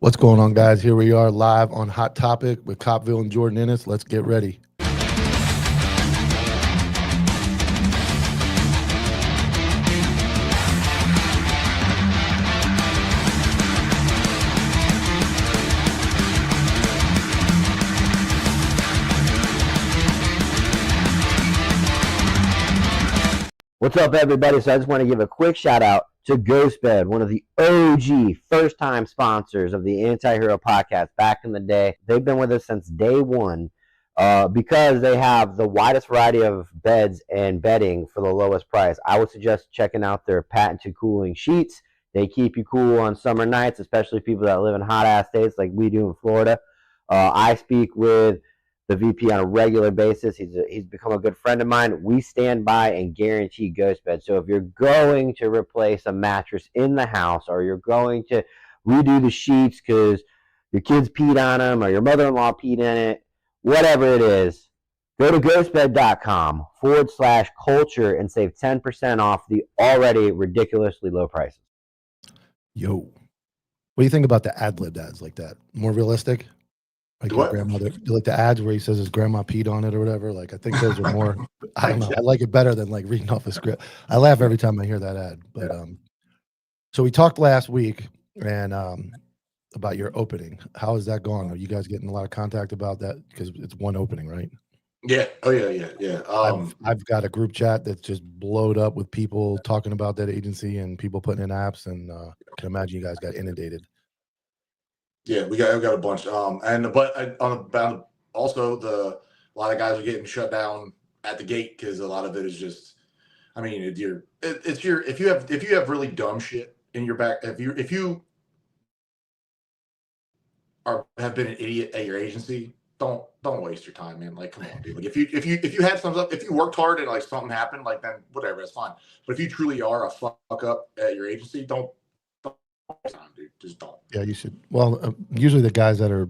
What's going on, guys? Here we are live on Hot Topic with Copville and Jordan Ennis. Let's get ready. What's up, everybody? So I just want to give a quick shout out to Ghostbed, one of the OG first-time sponsors of the Anti-Hero podcast back in the day. They've been with us since day one because they have the widest variety of beds and bedding for the lowest price. I would suggest checking out their patented cooling sheets. They keep you cool on summer nights, especially people that live in hot-ass states like we do in Florida. I speak with the VP on a regular basis. He's become a good friend of mine. We stand by and guarantee ghost bed. So if you're going to replace a mattress in the house, or you're going to redo the sheets because your kids peed on them or your mother-in-law peed in it, whatever it is, go to ghostbed.com/culture and save 10% off the already ridiculously low prices. Yo, what do you think about the ad-libbed ads like that? More realistic? Like your grandmother, like the ads where he says his grandma peed on it or whatever. Like, I think those are more. I don't know. I like it better than like reading off a script. I laugh every time I hear that ad. But so we talked last week and about your opening. How is that going? Are you guys getting a lot of contact about that? Because it's one opening, right? Yeah. Oh yeah. I've got a group chat that's just blowed up with people talking about that agency and people putting in apps, and I can imagine you guys got inundated. Yeah, we got a bunch. But also a lot of guys are getting shut down at the gate because a lot of it is just. I mean, if you have really dumb shit in your back, if you have been an idiot at your agency, don't waste your time, man. Like, come on, dude. Like, if you had something up, if you worked hard and like something happened, like then whatever, that's fine. But if you truly are a fuck up at your agency, don't time, dude. Just don't. Yeah, you should. Well, usually the guys that are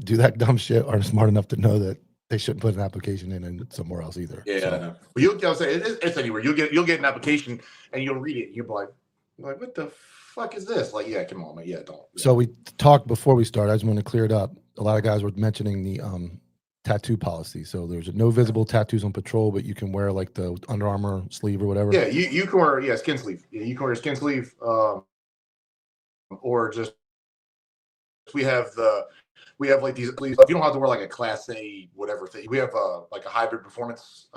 do that dumb shit aren't smart enough to know that they shouldn't put an application in and somewhere else either. Yeah, so. Well, I'll say it's anywhere. You'll get an application and you'll read it. And you'll be like, what the fuck is this? Like, yeah, come on, man. Yeah, don't. Yeah. So we talked before we started. I just want to clear it up. A lot of guys were mentioning the tattoo policy. So there's no visible tattoos on patrol, but you can wear like the Under Armour sleeve or whatever. Yeah, you can wear skin sleeve. Yeah, you can wear a skin sleeve. Or just we have like these sleeves. You don't have to wear like a Class A whatever thing. We have like a hybrid performance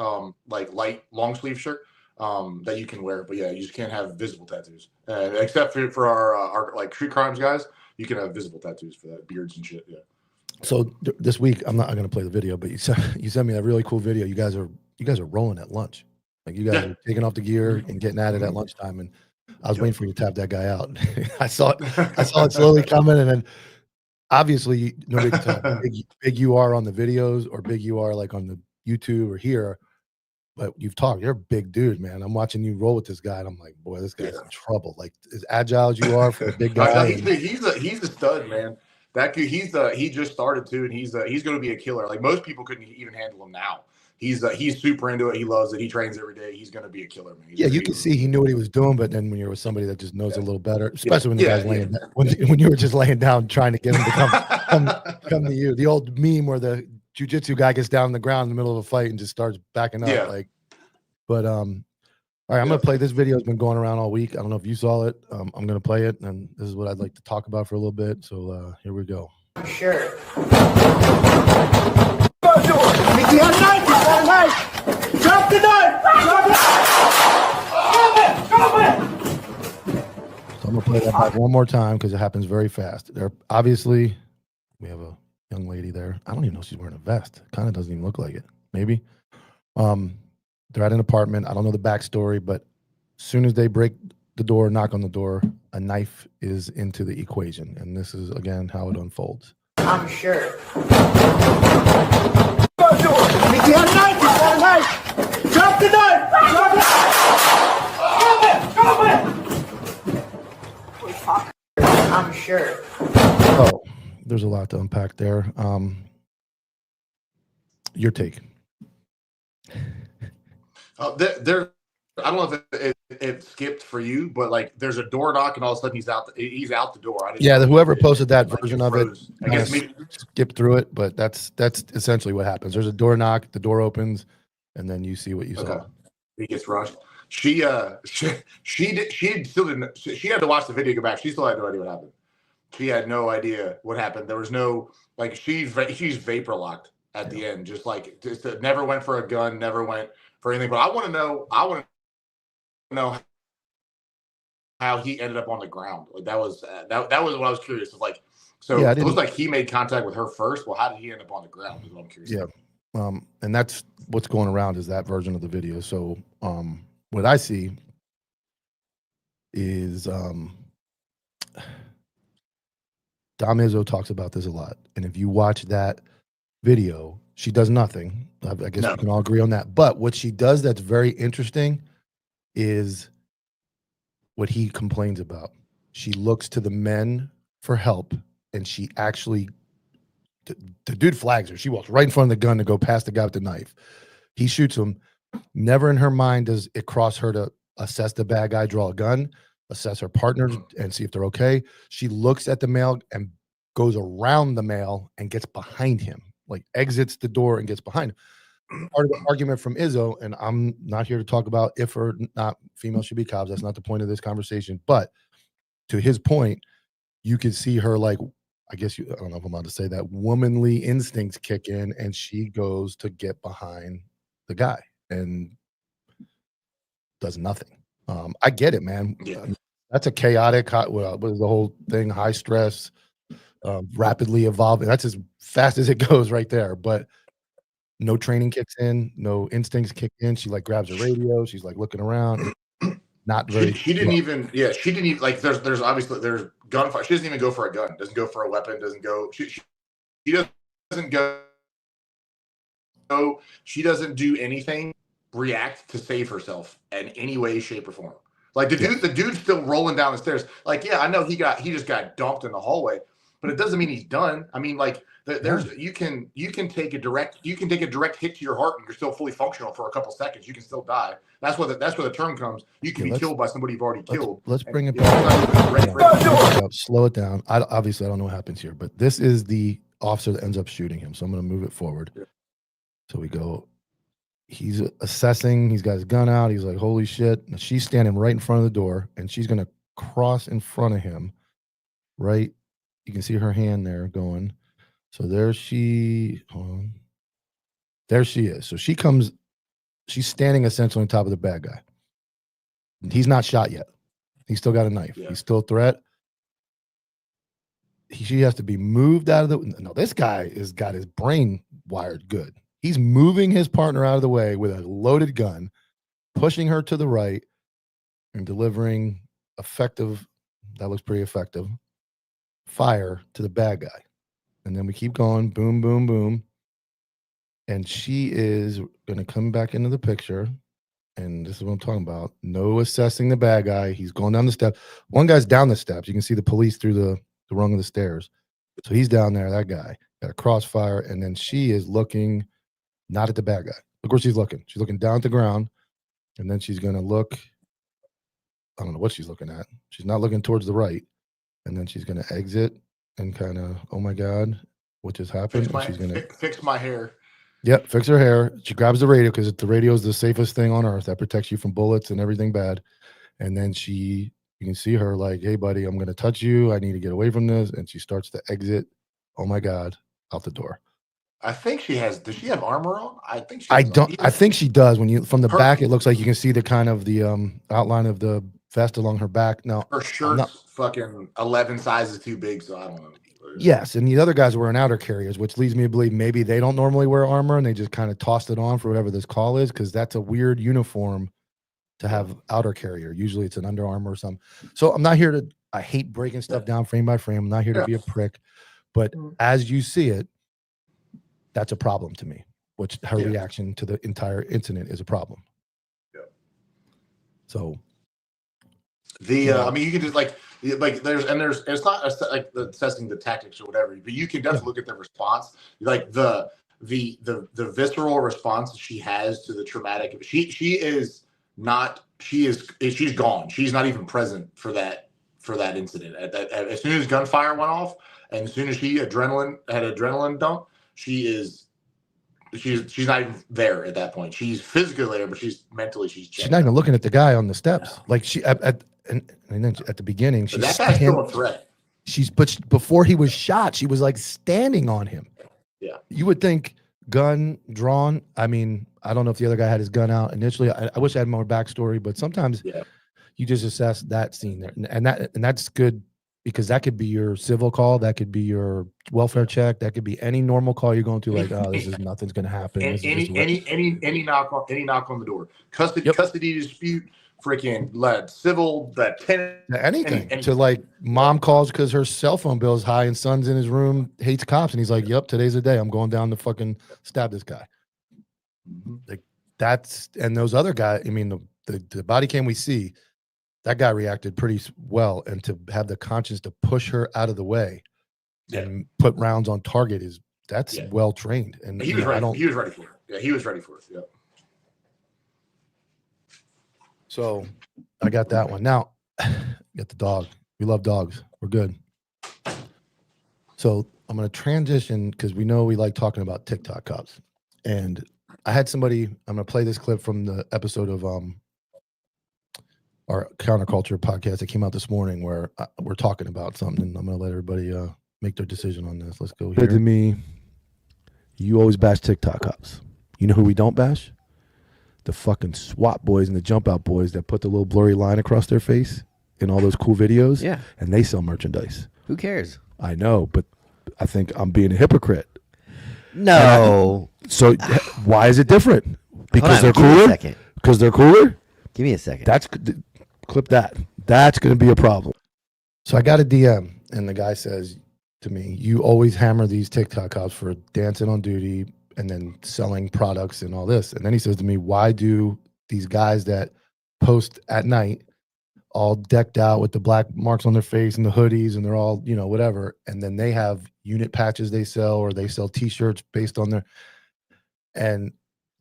like light long sleeve shirt that you can wear. But yeah, you just can't have visible tattoos. Except for our like street crimes guys, you can have visible tattoos for that, beards and shit. Yeah. So this week I'm not going to play the video, but you sent me a really cool video. You guys are rolling at lunch. Like, you guys are taking off the gear and getting at it at lunchtime, and I was waiting for you to tap that guy out. I saw it slowly coming, and then obviously nobody can tell how big you are on the videos or big you are like on the YouTube or here. But you've talked. You're a big dude, man. I'm watching you roll with this guy, and I'm like, boy, this guy's in trouble. Like, as agile as you are for a big guy. He's a stud, man. That kid, he just started too, and he's going to be a killer. Like, most people couldn't even handle him now. He's super into it. He loves it. He trains every day. He's going to be a killer, man. You can see he knew what he was doing, but then when you're with somebody that just knows a little better, especially when the guy's laying down, when you were just laying down trying to get him to come to you. The old meme where the jiu-jitsu guy gets down on the ground in the middle of a fight and just starts backing up. All right, I'm gonna play this video. It's been going around all week. I don't know if you saw it. I'm gonna play it, and this is what I'd like to talk about for a little bit. So here we go. Sure. Drop the knife! So I'm gonna play that back one more time because it happens very fast. Obviously, we have a young lady there. I don't even know if she's wearing a vest. Kind of doesn't even look like it. Maybe. They're at an apartment. I don't know the backstory, but as soon as they break the door, knock on the door, a knife is into the equation, and this is again how it unfolds. I'm sure. If you have a knife, drop the knife! Drop it! I'm sure. Oh, there's a lot to unpack there. Your take. There I don't know if it skipped for you, but like there's a door knock and all of a sudden he's out the door. I didn't Yeah, know whoever it, posted that like, version of it, I guess maybe skip through it, but that's essentially what happens. There's a door knock, the door opens, and then you see what you saw. He gets rushed. She still didn't. She had to watch the video, go back. She still had no idea what happened. She had no idea what happened. There was no like she's vapor locked at the end, just never went for a gun, never went for anything. But I want to know how he ended up on the ground. Like that was what I was curious. It's like, so it looks like he made contact with her first. Well, how did he end up on the ground? Is what I'm curious. Yeah. And that's what's going around is that version of the video. So what I see is Dom Izzo talks about this a lot. And if you watch that video, she does nothing. I guess we can all agree on that. But what she does that's very interesting is what he complains about. She looks to the men for help, and she actually the dude flags her. She walks right in front of the gun to go past the guy with the knife. He shoots him. Never in her mind does it cross her to assess the bad guy, draw a gun, assess her partners, and see if they're okay. She looks at the male and goes around the male and gets behind him, like exits the door and gets behind him. Part of the argument from Izzo, and I'm not here to talk about if or not females should be cops. That's not the point of this conversation. But to his point, you could see her like, I guess I don't know if I'm allowed to say that, womanly instincts kick in, and she goes to get behind the guy and does nothing. I get it, man. Yeah. That's a chaotic, what is the whole thing? High stress, rapidly evolving. That's as fast as it goes right there. But no training kicks in, no instincts kick in. She like grabs her radio. She's like looking around. Not very. She didn't even. Yeah, she didn't even like. There's obviously there's gunfire. She doesn't even go for a gun. Doesn't go for a weapon. Doesn't go. She doesn't go. She doesn't do anything. React to save herself in any way, shape, or form. Like the dude's still rolling down the stairs. Like, yeah, I know he just got dumped in the hallway, but it doesn't mean he's done. I mean, like you can take a direct hit to your heart and you're still fully functional for a couple seconds. You can still die. That's where the term comes. You can be killed by somebody you've already killed. Let's bring it back. Slow it down. Obviously, I don't know what happens here, but this is the officer that ends up shooting him. So I'm going to move it forward. Yeah. So we go. He's assessing. He's got his gun out. He's like, holy shit. Now she's standing right in front of the door, and she's going to cross in front of him, right? You can see her hand there going. So there she is. So she's standing essentially on top of the bad guy. He's not shot yet. He's still got a knife. Yeah. He's still a threat. She has to be moved out of the. No, this guy has got his brain wired good. He's moving his partner out of the way with a loaded gun, pushing her to the right, and delivering effective. That looks pretty effective. Fire to the bad guy. And then we keep going, boom, boom, boom. And she is going to come back into the picture. And this is what I'm talking about. No assessing the bad guy. He's going down the steps. One guy's down the steps. You can see the police through the rung of the stairs. So he's down there, that guy. Got a crossfire. And then she is looking not at the bad guy. Look where she's looking. She's looking down at the ground. And then she's going to look. I don't know what she's looking at. She's not looking towards the right. And then she's going to exit and kind of, oh my God, what just happened? She's going to fix my hair. Yep, fix her hair. She grabs the radio because the radio is the safest thing on earth that protects you from bullets and everything bad. And then you can see her like, hey, buddy, I'm going to touch you. I need to get away from this. And she starts to exit, oh my God, out the door. I think she has. Does she have armor on? I think she. I think she does. When you from the back, it looks like you can see the kind of the outline of the vest along her back. Now her shirt's fucking 11 sizes too big, so I don't know. Yes, and the other guys are wearing outer carriers, which leads me to believe maybe they don't normally wear armor and they just kind of tossed it on for whatever this call is, because that's a weird uniform to have outer carrier. Usually it's an Under Armour or something. So I'm not here to. I hate breaking stuff down frame by frame. I'm not here to be a prick, but as you see it. That's a problem to me, which her reaction to the entire incident is a problem. Yeah. So I mean, you can just like there's it's not like assessing the tactics or whatever, but you can definitely look at the response, like the visceral response she has to the traumatic. She is she's gone. She's not even present for that incident. As soon as gunfire went off, and as soon as she had adrenaline dump, she's not even there at that point. She's physically there, but she's mentally she's not even looking at the guy on the steps. Yeah. Like she and then at the beginning, she's that guy's still a threat. But before he was shot, she was like standing on him. Yeah, you would think gun drawn. I mean, I don't know if the other guy had his gun out initially. I wish I had more backstory, but sometimes you just assess that scene there, and that's good because that could be your civil call, that could be your welfare check, that could be any normal call you're going to. Like, oh, this is nothing's going to happen. Any knock on the door, custody dispute, freaking lead, civil, that anything to like mom calls because her cell phone bill is high and son's in his room, hates cops, and he's like, "Yep, today's the day. I'm going down to fucking stab this guy." Like that's and those other guys. I mean, the body cam we see, that guy reacted pretty well, and to have the conscience to push her out of the way and put rounds on target that's well trained. And he was ready. He was ready for it. Yeah, he was ready for it. Yeah. So I got that one. Now, get the dog. We love dogs. We're good. So I'm going to transition because we know we like talking about TikTok cops. And I had somebody, I'm going to play this clip from the episode of our counterculture podcast that came out this morning where we're talking about something. And I'm going to let everybody make their decision on this. Let's go here. To me, you always bash TikTok cops. You know who we don't bash? The fucking SWAT boys and the jump out boys that put the little blurry line across their face in all those cool videos. Yeah. And they sell merchandise. Who cares? I know, but I think I'm being a hypocrite. No. So why is it different? Because they're cooler? Because they're cooler? Give me a second. Clip that. That's going to be a problem. So I got a DM and the guy says to me, you always hammer these TikTok cops for dancing on duty and then selling products and all this. And then he says to me, why do these guys that post at night all decked out with the black marks on their face and the hoodies and they're all, whatever. And then they have unit patches they sell or they sell t-shirts based on their, and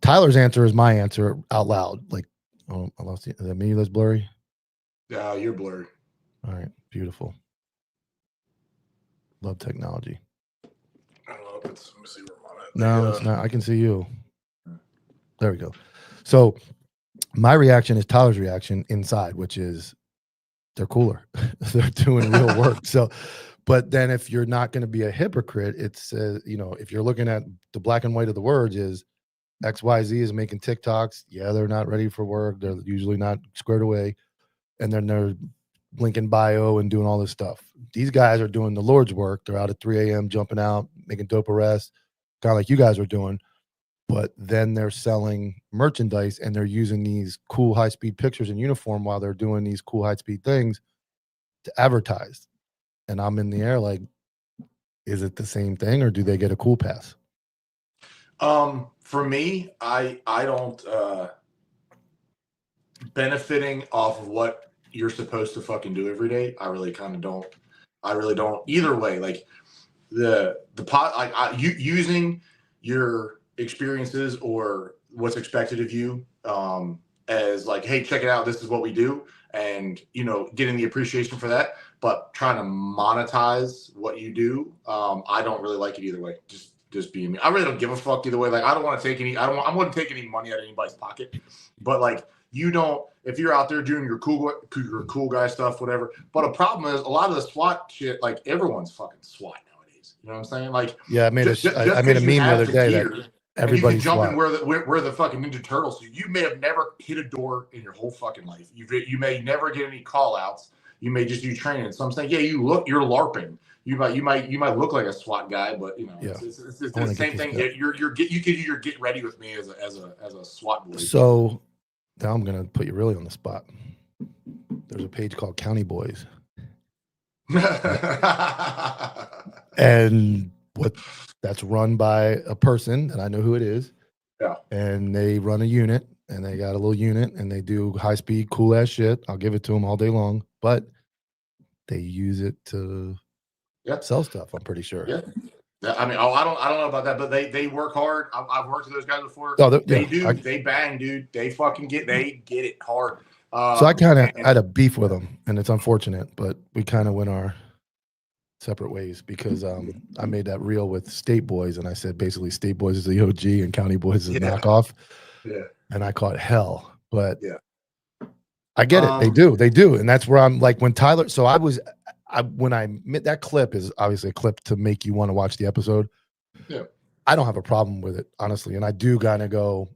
Tyler's answer is my answer out loud. Like, oh, I lost it. Is that me that's blurry? Yeah, you're blurry. All right. Beautiful. Love technology. I don't know if it's, let me see where I'm on it. No, it's not. I can see you. There we go. So my reaction is Tyler's reaction inside, which is they're cooler. They're doing real work. So, but then if you're not going to be a hypocrite, it's, if you're looking at the black and white of the words is XYZ is making TikToks. Yeah, they're not ready for work. They're usually not squared away. And then they're linking bio and doing all this stuff. These guys are doing the Lord's work. They're out at 3 a.m. jumping out, making dope arrests, kind of like you guys are doing. But then they're selling merchandise and they're using these cool high-speed pictures in uniform while they're doing these cool high-speed things to advertise. And I'm in the air like, is it the same thing or do they get a cool pass? For me, I don't benefiting off of what you're supposed to fucking do every day. I really don't. Either way, like the pot, like using your experiences or what's expected of you as like, hey, check it out, this is what we do, and getting the appreciation for that, but trying to monetize what you do, I don't really like it either way. Just being me. I really don't give a fuck either way. Like I wouldn't take any money out of anybody's pocket, but like if you're out there doing your cool guy stuff, whatever. But a problem is a lot of the SWAT shit, like everyone's fucking SWAT nowadays. You know what I'm saying? Like, yeah, I made a meme the other day that everybody's jump in where the fucking Ninja Turtles. So you may have never hit a door in your whole fucking life. You may never get any call outs. You may just do training. So I'm saying, yeah, you're LARPing. You might look like a SWAT guy, but it's the same thing. You could do your get ready with me as a SWAT boy. So now I'm gonna put you really on the spot. There's a page called County Boys, and that's run by a person, and I know who it is. Yeah. And they run a unit, and they got a little unit, and they do high speed, cool ass shit. I'll give it to them all day long, but they use it to sell stuff. I'm pretty sure. Yeah. I mean, I don't know about that, but they work hard. I've worked with those guys before. Oh, They bang, dude. They fucking get it hard. So I kind of had a beef with them, and it's unfortunate, but we kind of went our separate ways because I made that reel with State Boys, and I said basically State Boys is the OG and County Boys is a knockoff. Yeah. And I caught hell, but yeah, I get it. They do, and that's where I'm like when Tyler. So when I met that clip is obviously a clip to make you want to watch the episode. Yeah, I don't have a problem with it honestly, and I do kind of go,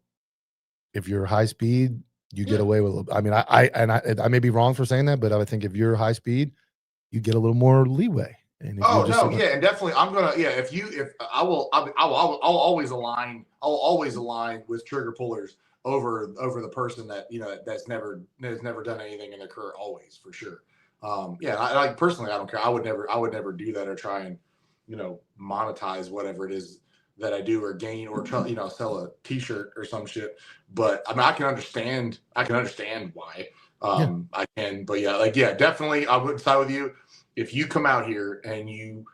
if you're high speed, you get away with. I mean, I may be wrong for saying that, but I think if you're high speed, you get a little more leeway. And and definitely, I'm gonna If I will, I'll always align. I'll always align with trigger pullers over the person that that's never done anything in their career. Always, for sure. I personally, I don't care. I would never do that or try and monetize whatever it is that I do or gain or try, sell a T-shirt or some shit. But I mean, I can understand why. I can, but definitely, I would side with you. If you come out here and you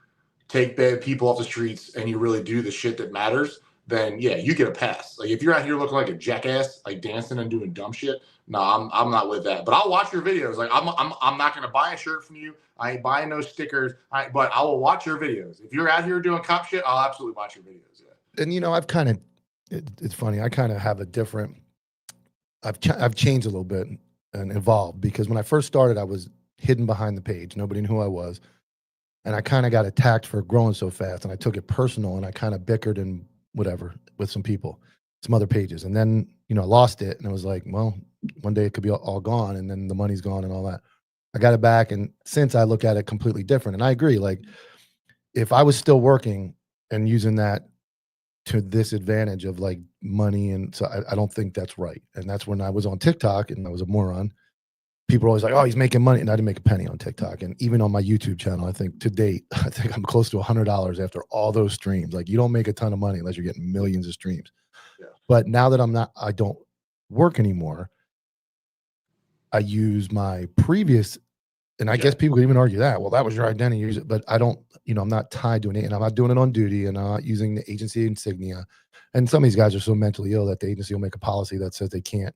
take bad people off the streets and you really do the shit that matters, then you get a pass. Like if you're out here looking like a jackass, like dancing and doing dumb shit, no, I'm not with that. But I'll watch your videos. Like I'm not gonna buy a shirt from you. I ain't buying no stickers. But I will watch your videos. If you're out here doing cop shit, I'll absolutely watch your videos. Yeah. And I've kind of, it's funny. I kind of have a different. I've changed a little bit and evolved because when I first started, I was hidden behind the page. Nobody knew who I was. And I kind of got attacked for growing so fast and I took it personal and I kind of bickered and whatever with some people, some other pages. And then, I lost it and it was like, well, one day it could be all gone and then the money's gone and all that. I got it back. And since I look at it completely different, and I agree, like if I was still working and using that to this advantage of like money. And so I don't think that's right. And that's when I was on TikTok and I was a moron. People are always like, oh, he's making money. And I didn't make a penny on TikTok. And even on my YouTube channel, I think to date, I'm close to $100 after all those streams. Like you don't make a ton of money unless you're getting millions of streams. Yeah. But now that I don't work anymore, I use my previous, and I guess people could even argue that, well, that was your identity. Use it. But I don't, I'm not tied to it. And I'm not doing it on duty and I'm not using the agency insignia. And some of these guys are so mentally ill that the agency will make a policy that says they can't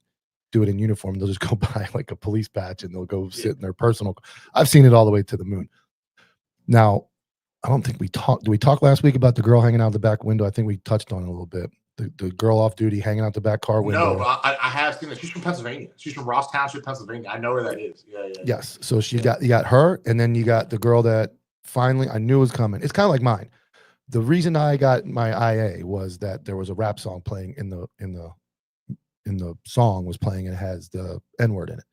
do it in uniform. They'll just go buy like a police patch and they'll go sit in their personal. I've seen it all the way to the moon. Now, I don't think we talked. Did we talk last week about the girl hanging out the back window? I think we touched on it a little bit. The girl off duty hanging out the back car window. No, I have seen it. She's from Pennsylvania. She's from Ross Township, Pennsylvania. I know where that is. Yeah. Yes. So you got her, and then you got the girl that finally I knew was coming. It's kind of like mine. The reason I got my IA was that there was a rap song playing in the song was playing and it has the N-word in it.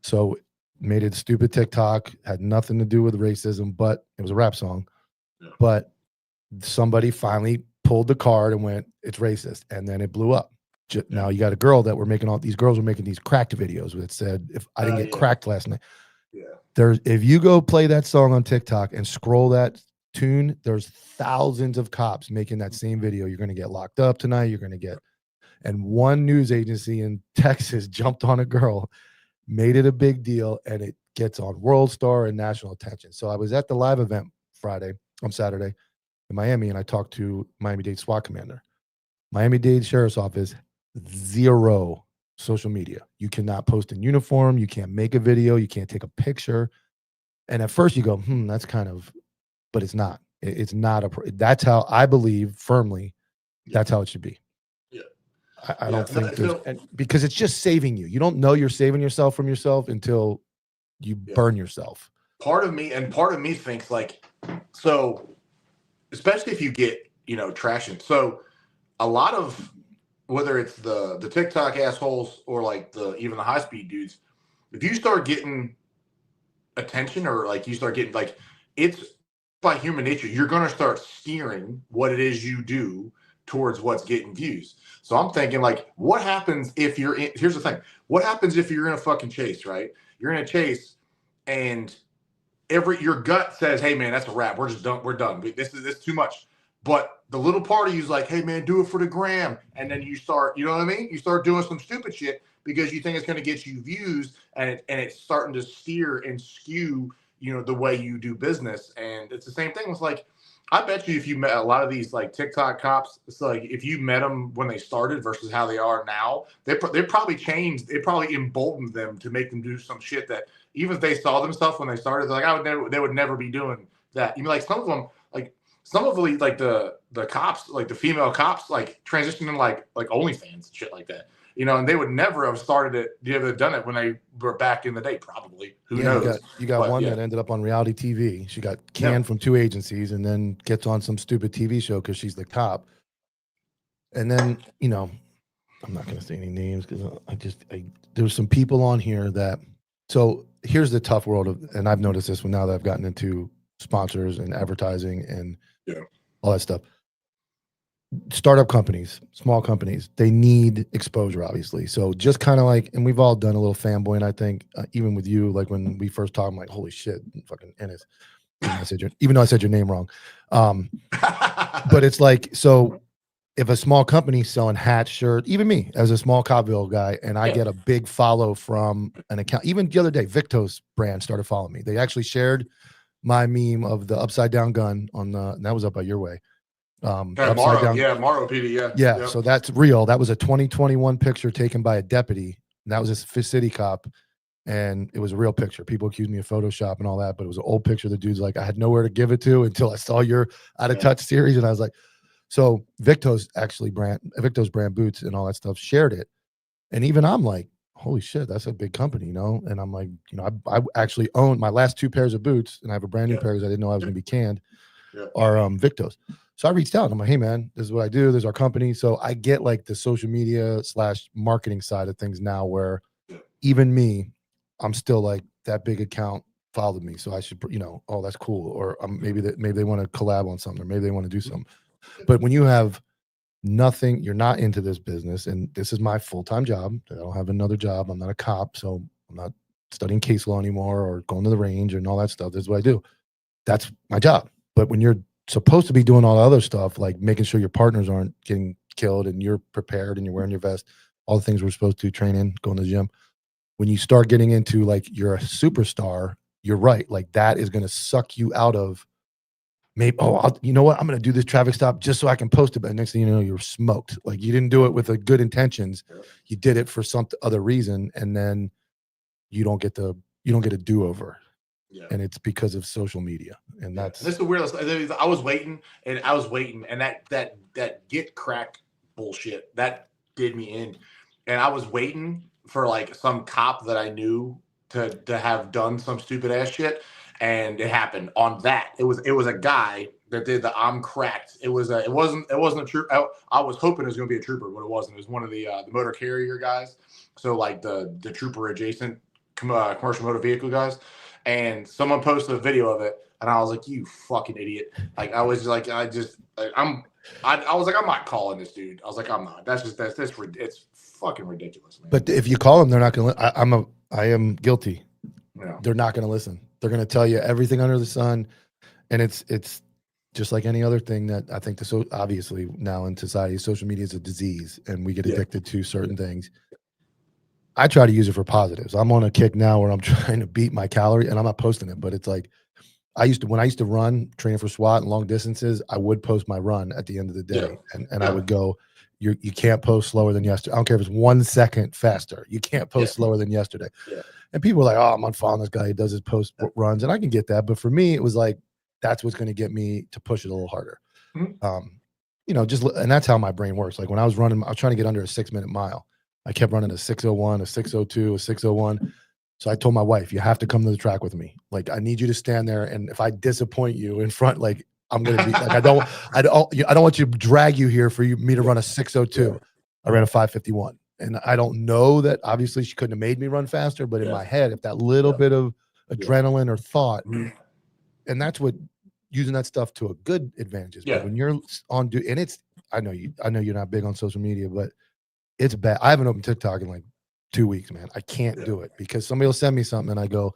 So made it stupid TikTok, had nothing to do with racism, but it was a rap song. Yeah. But somebody finally pulled the card and went, it's racist. And then it blew up. Now you got a girl that these girls were making these cracked videos that said, if I didn't get cracked last night. Yeah. If you go play that song on TikTok and scroll that tune, there's thousands of cops making that same video. You're going to get locked up tonight. You're going to get, and one news agency in Texas jumped on a girl, made it a big deal, and it gets on World Star and national attention. So I was at the live event Saturday in Miami, and I talked to Miami-Dade SWAT commander. Miami-Dade Sheriff's Office, 0 social media. You cannot post in uniform. You can't make a video. You can't take a picture. And at first you go, that's kind of, but it's not. It's not that's how I believe firmly. That's how it should be. I don't think because it's just saving you. You don't know you're saving yourself from yourself until you burn yourself. Part of me thinks like, so especially if you get, trashing. So a lot of, whether it's the TikTok assholes or like even the high speed dudes, if you start getting attention or like you start getting like, it's by human nature, you're going to start steering what it is you do towards what's getting views. So I'm thinking like, what happens if here's the thing. What happens if you're in a fucking chase, right? You're in a chase and your gut says, hey man, that's a wrap. We're just done. We're done. This is too much. But the little part of you's like, hey man, do it for the gram. And then you start, you know what I mean? You start doing some stupid shit because you think it's going to get you views and it's starting to steer and skew the way you do business. And it's the same thing with like, I bet you if you met a lot of these like TikTok cops, it's like if you met them when they started versus how they are now, they probably changed. It probably emboldened them to make them do some shit that even if they saw themselves when they started, they're like, they would never be doing that. Like some of them, like some of the cops, like the female cops, like transitioning like OnlyFans and shit like that. And they would never have started it, done it when they were back in the day, probably. Who knows? You got one that ended up on reality TV. She got canned from 2 agencies and then gets on some stupid TV show because she's the cop. And then, I'm not going to say any names because there's some people on here that, so here's the tough world and I've noticed this now that I've gotten into sponsors and advertising and all that stuff. Startup companies, small companies, they need exposure, obviously. So just kind of like, and we've all done a little fanboying, I think, even with you, like when we first talked, I'm like, holy shit, fucking Ennis. Even though I said your name wrong. But it's like, so if a small company selling hats, shirt, even me as a small Copville guy, and I get a big follow from an account, even the other day, Victos brand started following me. They actually shared my meme of the upside down gun and that was up by your way. Morrow PD, yeah. So that's real. That was a 2021 picture taken by a deputy. And that was a city cop, and it was a real picture. People accused me of Photoshop and all that, but it was an old picture. The dude's like, I had nowhere to give it to until I saw your Out of Touch series, and I was like, so Victos brand boots and all that stuff shared it, and even I'm like, holy shit, that's a big company, And I'm like, I actually own my last 2 pairs of boots, and I have a brand new pair because I didn't know I was going to be canned. Are Victos. So I reached out. I'm like, hey man, this is what I do. This is our company. So I get like the social media / marketing side of things now, where even me, I'm still like, that big account followed me, so I should, oh, that's cool. Or maybe they want to collab on something, or maybe they want to do something. But when you have nothing, you're not into this business, and this is my full-time job. I don't have another job. I'm not a cop, so I'm not studying case law anymore or going to the range and all that stuff. This is what I do. That's my job. But when you're supposed to be doing all the other stuff, like making sure your partners aren't getting killed and you're prepared and you're wearing your vest, all the things we're supposed to train in, going to the gym. When you start getting into like you're a superstar, you're right. Like that is going to suck you out of maybe, you know what? I'm going to do this traffic stop just so I can post it. But next thing you know, you're smoked. Like you didn't do it with good intentions. You did it for some other reason. And then you don't get a do-over. Yeah. And it's because of social media, and that's the weirdest. I was waiting, and that get crack bullshit that did me in, and I was waiting for like some cop that I knew to have done some stupid ass shit, and it happened on that. It was a guy that did the I'm cracked. It wasn't a trooper. I was hoping it was going to be a trooper, but it wasn't. It was one of the motor carrier guys. So like the trooper adjacent commercial motor vehicle guys. And someone posted a video of it, and I was like, "You fucking idiot!" Like I was like, I was like, I'm not calling this dude. I was like, I'm not. It's fucking ridiculous, man. But if you call them, they're not going to. I am guilty. Yeah. They're not going to listen. They're going to tell you everything under the sun, and it's just like any other thing that I think obviously now in society, social media is a disease, and we get addicted to certain things. I try to use it for positives. I'm on a kick now where I'm trying to beat my calorie, and I'm not posting it, but it's like when I used to run, training for SWAT and long distances, I would post my run at the end of the day, and I would go, you can't post slower than yesterday. I don't care if it's 1 second faster. You can't post slower than yesterday. Yeah. And people were like, oh, I'm unfollowing this guy. He does his post runs, and I can get that. But for me, it was like, that's what's going to get me to push it a little harder. Mm-hmm. And that's how my brain works. Like when I was running, I was trying to get under a 6-minute mile. I kept running a 6:01, a 6:02, a 6:01. So I told my wife, you have to come to the track with me. Like, I need you to stand there. And if I disappoint you in front, like I'm going to be like, I don't want you to drag you here for me to run a 6:02. I ran a 5:51. And I don't know that obviously she couldn't have made me run faster, but in my head, if that little bit of adrenaline or thought, and that's what using that stuff to a good advantage is. But when you're on, and I know you're not big on social media, but it's bad. I haven't opened TikTok in like 2 weeks, man. I can't do it because somebody will send me something and I go,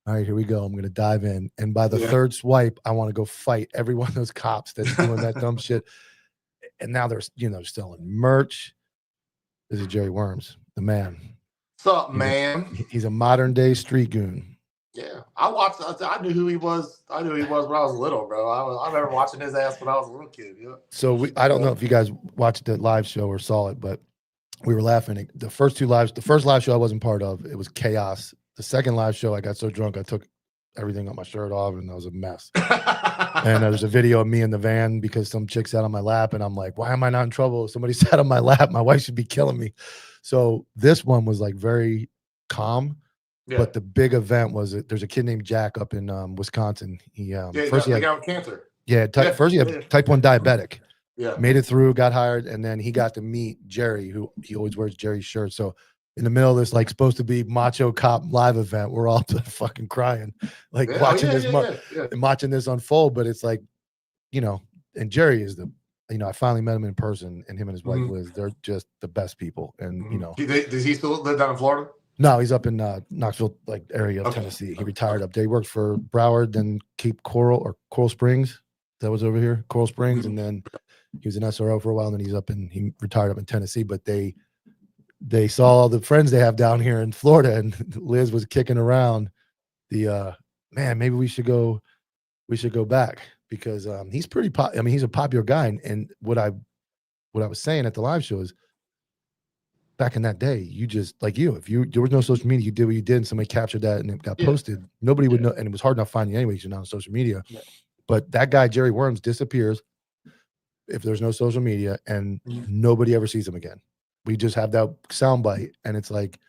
all right, here we go. I'm going to dive in. And by the third swipe, I want to go fight every one of those cops that's doing that dumb shit. And now they're, selling merch. This is Jerry Worms, the man. What's up, man? He's a modern day street goon. Yeah, I watched. I knew who he was. I knew who he was when I was little, bro. I remember watching his ass when I was a little kid. Yeah. So I don't know if you guys watched the live show or saw it, but we were laughing. The first live show I wasn't part of, it was chaos. The second live show, I got so drunk I took everything on my shirt off and that was a mess. And there's a video of me in the van because some chick sat on my lap and I'm like, why am I not in trouble? Somebody sat on my lap. My wife should be killing me. So this one was like very calm. Yeah. But the big event was there's a kid named Jack up in Wisconsin. He first he had cancer. Yeah, first he had type 1 diabetic. Yeah. Made it through, got hired, and then he got to meet Jerry, who he always wears Jerry's shirt. So in the middle of this, like supposed to be macho cop live event, we're all fucking crying, like watching watching this unfold. But it's like, you know, and Jerry is I finally met him in person, and him and his wife Liz, they're just the best people. And you know, does he still live down in Florida? No, he's up in Knoxville, like area of Tennessee. He retired up there. He worked for Broward, then Cape Coral Springs. That was over here, Coral Springs, and then he was an SRO for a while. And then he retired up in Tennessee. But they saw all the friends they have down here in Florida, and Liz was kicking around the man. Maybe we should go back because he's pretty. He's a popular guy, and what I was saying at the live show is, back in that day, you just there was no social media, you did what you did, and somebody captured that and it got posted. Nobody would know, and it was hard enough finding you anyway because you're not on social media. Yeah. But that guy Jerry Worms disappears if there's no social media, and nobody ever sees him again. We just have that soundbite, and it's like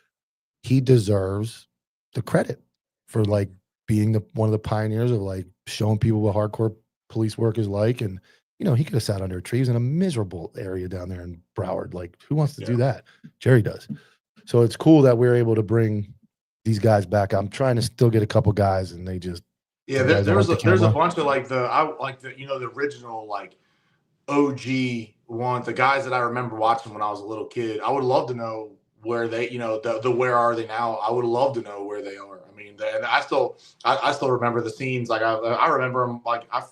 he deserves the credit for like being one of the pioneers of like showing people what hardcore police work is like. And you know, he could have sat under a tree. He's in a miserable area down there in Broward. Like, who wants to do that? Jerry does. So it's cool that we're able to bring these guys back. I'm trying to still get a couple guys, and they just there's a bunch of like the original like OG one, the guys that I remember watching when I was a little kid. I would love to know where they, the where are they now? I would love to know where they are. I mean, and I still remember the scenes. Like I remember them. Like I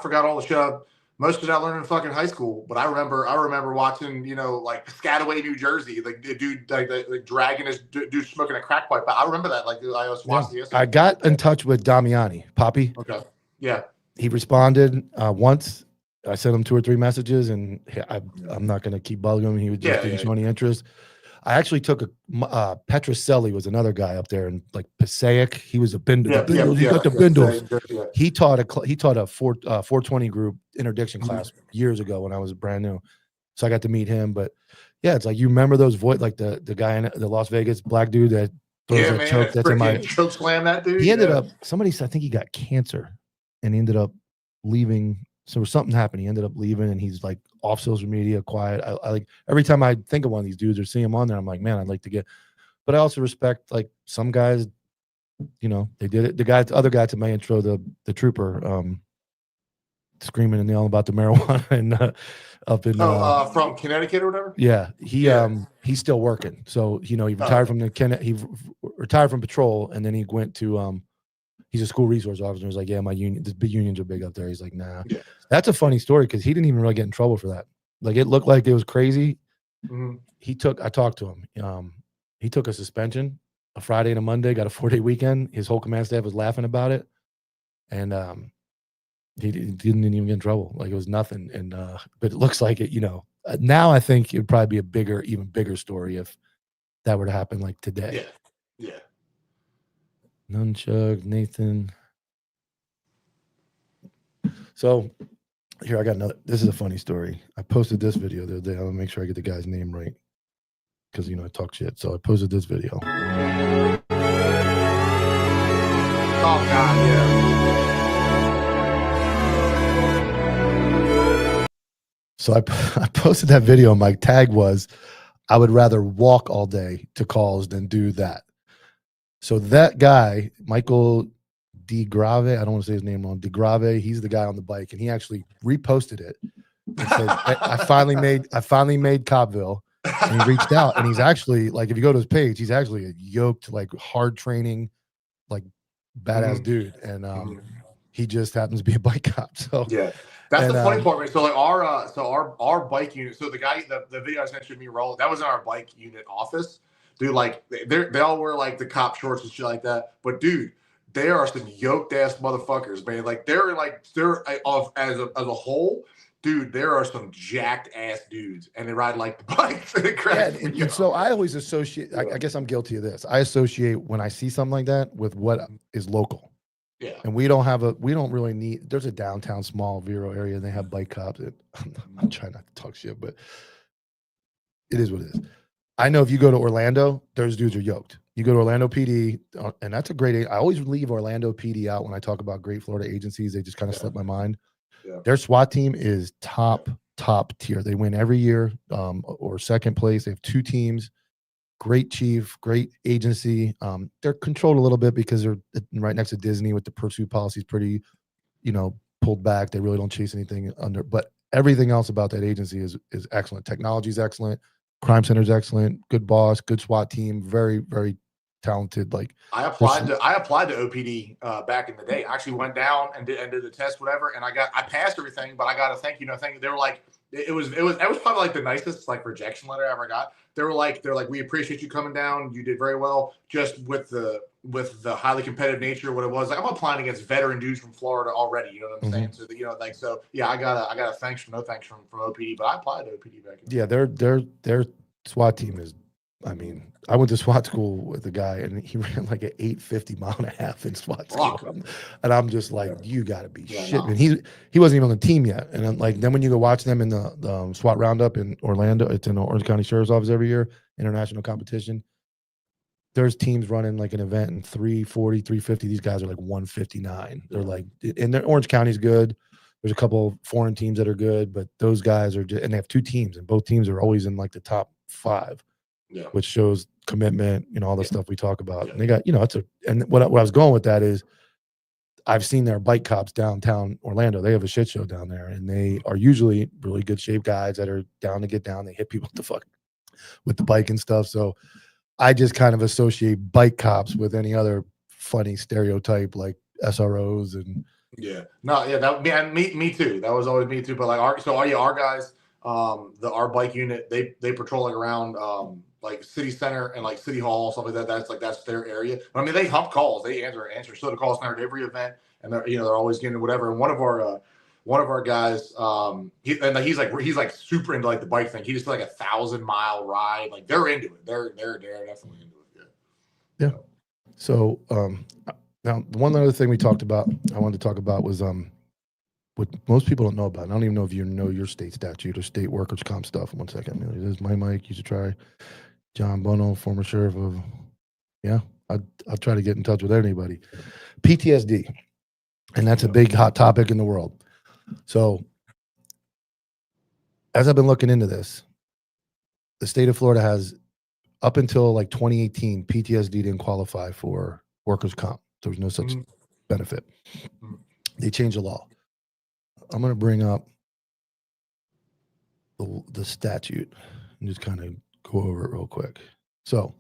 forgot all the shit. Most of it I learned in fucking high school, but I remember watching, like Piscataway, New Jersey, like the dude like dragging his dude smoking a crack pipe. I remember that. Like I was watching this. I got in touch with Damiani, Poppy. Okay. Yeah. He responded once. I sent him 2 or 3 messages, and I'm not going to keep bugging him. He was just didn't show any interest. I actually took Petroselli was another guy up there in like Passaic. He was a Bindle. He got the Bindles. He taught a 420 group interdiction class years ago when I was brand new. So I got to meet him. But yeah, it's like, you remember those the guy in the Las Vegas black dude that throws that choke that's in my choke slam that dude. He ended up, somebody said, I think he got cancer, and he ended up leaving. So something happened. He ended up leaving, and he's like off social media, quiet. I like, every time I think of one of these dudes or see him on there, I'm like, man, I'd like to get. But I also respect like some guys, they did it. The other guy to my intro, the trooper, screaming and yelling about the marijuana and up in from Connecticut or whatever. Yeah, he's still working. So he retired from he retired from patrol, and then he went to he's a school resource officer. He's like, yeah, my union, the big unions are big up there. He's like, nah. Yeah. That's a funny story because he didn't even really get in trouble for that. Like, it looked like it was crazy. I talked to him. He took a suspension, a Friday and a Monday, got a 4-day weekend. His whole command staff was laughing about it. And he didn't even get in trouble. Like, it was nothing. And but it looks like it, now I think it would probably be even bigger story if that were to happen like today. Yeah. Nunchuk, Nathan. So here, I got another. This is a funny story. I posted this video the other day. I'll make sure I get the guy's name right because, I talk shit. So I posted this video. Oh, God, yeah. So I posted that video. My tag was, I would rather walk all day to calls than do that. So that guy, Michael DeGrave, I don't want to say his name wrong, DeGrave, he's the guy on the bike, and he actually reposted it and said, I finally made Copville, and he reached out, and he's actually, like, if you go to his page, he's actually a yoked, like, hard training, like, badass dude, and he just happens to be a bike cop. So yeah, that's the funny part, right? So like our bike unit, so the guy, the video I sent you me roll, that was in our bike unit office. dude. Like they all wear like the cop shorts and shit like that. But dude, there are some yoked ass motherfuckers, man. Like they're as a whole, dude. There are some jacked ass dudes, and they ride like the bikes. And it Yeah, cracks me and up. so I always associate. I guess I'm guilty of this. I associate when I see something like that with what is local. Yeah. And we don't really need. There's a downtown small Vero area, and they have bike cops. I'm trying not to talk shit, but it is what it is. I know if you go to Orlando, those dudes are yoked. You go to Orlando PD, and that's a great. I always leave Orlando PD out when I talk about great Florida agencies. They just kind of slip my mind. Yeah. Their SWAT team is top tier. They win every year, or second place. They have 2 teams. Great chief, great agency. They're controlled a little bit because they're right next to Disney with the pursuit policy is pretty, pulled back. They really don't chase anything under. But everything else about that agency is excellent. Technology is excellent. Crime center is excellent. Good boss. Good SWAT team. Very, very talented. Like I applied to OPD back in the day. I actually went down and did the test, whatever, and I passed everything. But I got a thank you. They were like, that was probably like the nicest like rejection letter I ever got. They're like, we appreciate you coming down. You did very well. Just with the highly competitive nature, what it was like, I'm applying against veteran dudes from Florida already. You know what I'm saying? So I got a thanks from OPD, but I applied to OPD back. Yeah, their SWAT team is. I mean, I went to SWAT school with a guy, and he ran like an 850 mile and a half in SWAT school, and I'm just like, you got to be shitting. And he wasn't even on the team yet. And then when you go watch them in the SWAT roundup in Orlando, it's in the Orange County Sheriff's Office every year, international competition. There's teams running like an event in 340, 350. These guys are like 159. They're like, and Orange County's good. There's a couple of foreign teams that are good, but those guys are and they have 2 teams, and both teams are always in like the top 5. Yeah. Which shows commitment, all the stuff we talk about. Yeah. And they got, and what I was going with that is I've seen their bike cops downtown Orlando. They have a shit show down there, and they are usually really good shape guys that are down to get down. They hit people with the bike and stuff. So I just kind of associate bike cops with any other funny stereotype like SROs and. Yeah, no, yeah, that me too. That was always me too. But like our guys, our bike unit, they patrol like around like city center and like city hall, stuff like that. That's their area. But, I mean, they hump calls. They answer so the calls at every event, and they're always getting whatever. And one of our guys, he's like super into like the bike thing. He just did like 1,000-mile ride. Like they're into it. They're definitely into it. Yeah. So now one other thing I wanted to talk about was what most people don't know about. And I don't even know if you know your state statute or state workers' comp stuff. 1 second. This is my mic. You should try. John Bono, former sheriff of, I'll try to get in touch with anybody. PTSD, and that's a big hot topic in the world. So as I've been looking into this, the state of Florida has, up until like 2018, PTSD didn't qualify for workers' comp. There was no such benefit. They changed the law. I'm going to bring up the statute and just kind of go over it real quick. So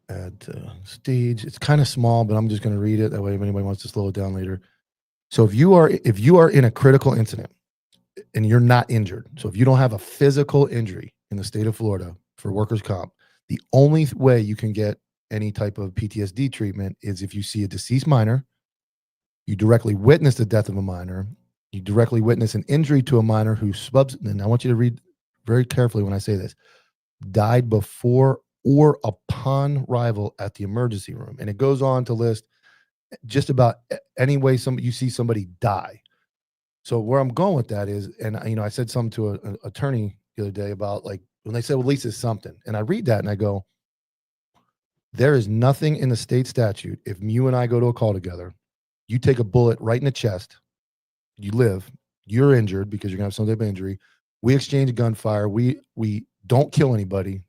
add stage. It's kind of small, but I'm just going to read it. That way, if anybody wants to slow it down later. So if you are in a critical incident and you're not injured, so if you don't have a physical injury in the state of Florida for workers' comp, the only way you can get any type of PTSD treatment is if you see a deceased minor, you directly witness the death of a minor, you directly witness an injury to a minor who and I want you to read very carefully when I say this, died before or upon arrival at the emergency room. And it goes on to list just about any way you see somebody die. So where I'm going with that is, and I said something to an attorney the other day about like, when they said, well, at least it's something. And I read that and I go, there is nothing in the state statute. If you and I go to a call together, you take a bullet right in the chest, you live, you're injured because you're going to have some type of injury. We exchange gunfire. We don't kill anybody,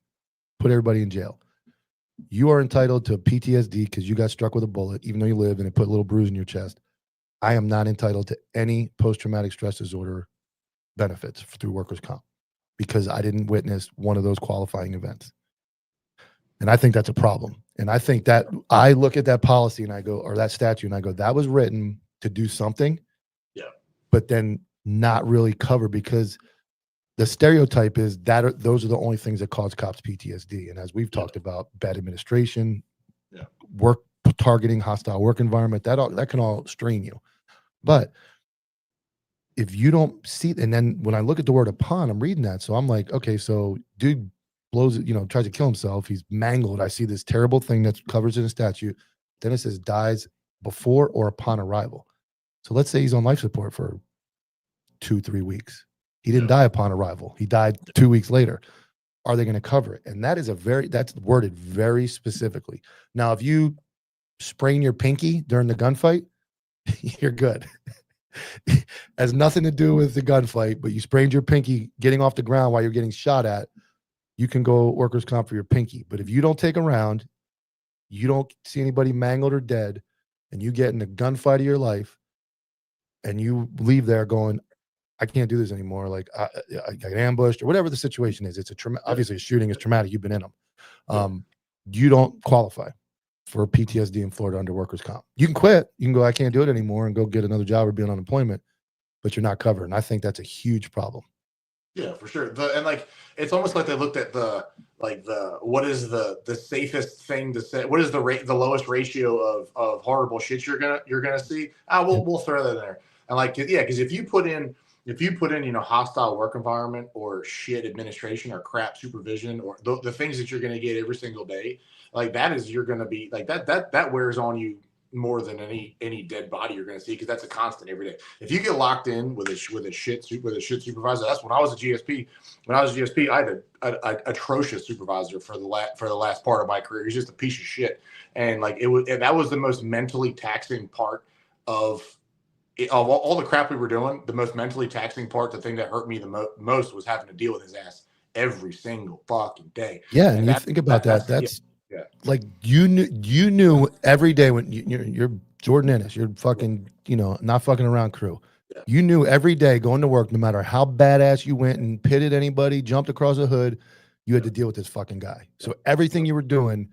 put everybody in jail. You are entitled to PTSD because you got struck with a bullet, even though you live and it put a little bruise in your chest. I am not entitled to any post-traumatic stress disorder benefits through workers' comp because I didn't witness one of those qualifying events. And I think that's a problem. And I think that I look at that policy and I go, or that statute, and I go, that was written to do something, but then not really cover, because the stereotype is that those are the only things that cause cops PTSD. And as we've talked about, bad administration, work targeting, hostile work environment, that can all strain you. But if you don't see, and then when I look at the word upon, I'm reading that. So I'm like, okay, so dude blows it, tries to kill himself. He's mangled. I see this terrible thing that covers in a statute. Then it says dies before or upon arrival. So let's say he's on life support for 2-3 weeks. He didn't die upon arrival. He died 2 weeks later. Are they going to cover it? And that is that's worded very specifically. Now, if you sprain your pinky during the gunfight, you're good. Has nothing to do with the gunfight, but you sprained your pinky getting off the ground while you're getting shot at, you can go workers' comp for your pinky. But if you don't take a round, you don't see anybody mangled or dead, and you get in the gunfight of your life, and you leave there going, I can't do this anymore. Like I got ambushed or whatever the situation is. It's obviously a shooting is traumatic. You've been in them. You don't qualify for PTSD in Florida under workers' comp. You can quit. You can go, I can't do it anymore, and go get another job or be on unemployment, but you're not covered. And I think that's a huge problem. Yeah, for sure. And like, it's almost like they looked at what is the safest thing to say? What is the lowest ratio of horrible shit you're gonna see? We'll throw that in there. And like, because if you put in, hostile work environment or shit administration or crap supervision or the things that you're going to get every single day, like you're going to be like that wears on you more than any dead body you're going to see, because that's a constant every day. If you get locked in with a shit supervisor, that's when I was a GSP. When I was a GSP, I had an atrocious supervisor for the last part of my career. He's just a piece of shit, and like that was the most mentally taxing part of all the crap we were doing. The most mentally taxing part, the thing that hurt me the most, was having to deal with his ass every single fucking day. Yeah, and you think about that. That's like you knew every day when you're Jordan Ennis, you're fucking not fucking around crew. Yeah. You knew every day going to work, no matter how badass you went and pitted anybody, jumped across a hood, you had to deal with this fucking guy. So everything you were doing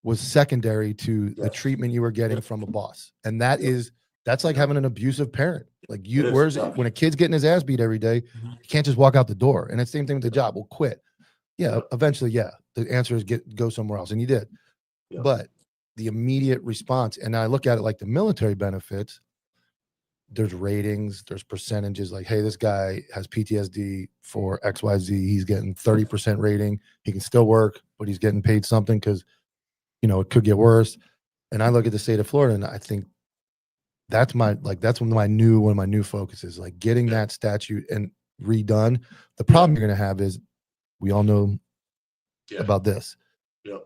was secondary to the treatment you were getting from a boss, and that's like having an abusive parent. Like when a kid's getting his ass beat every day, you can't just walk out the door. And it's the same thing with the job. We'll quit. Yeah, eventually, the answer is go somewhere else, and you did. Yeah. But the immediate response, and I look at it like the military benefits. There's ratings, there's percentages. Like, hey, this guy has PTSD for XYZ. He's getting 30% rating. He can still work, but he's getting paid something because it could get worse. And I look at the state of Florida, and I think that's one of my new focuses, like getting that statute and redone. The problem you're going to have is, we all know about this.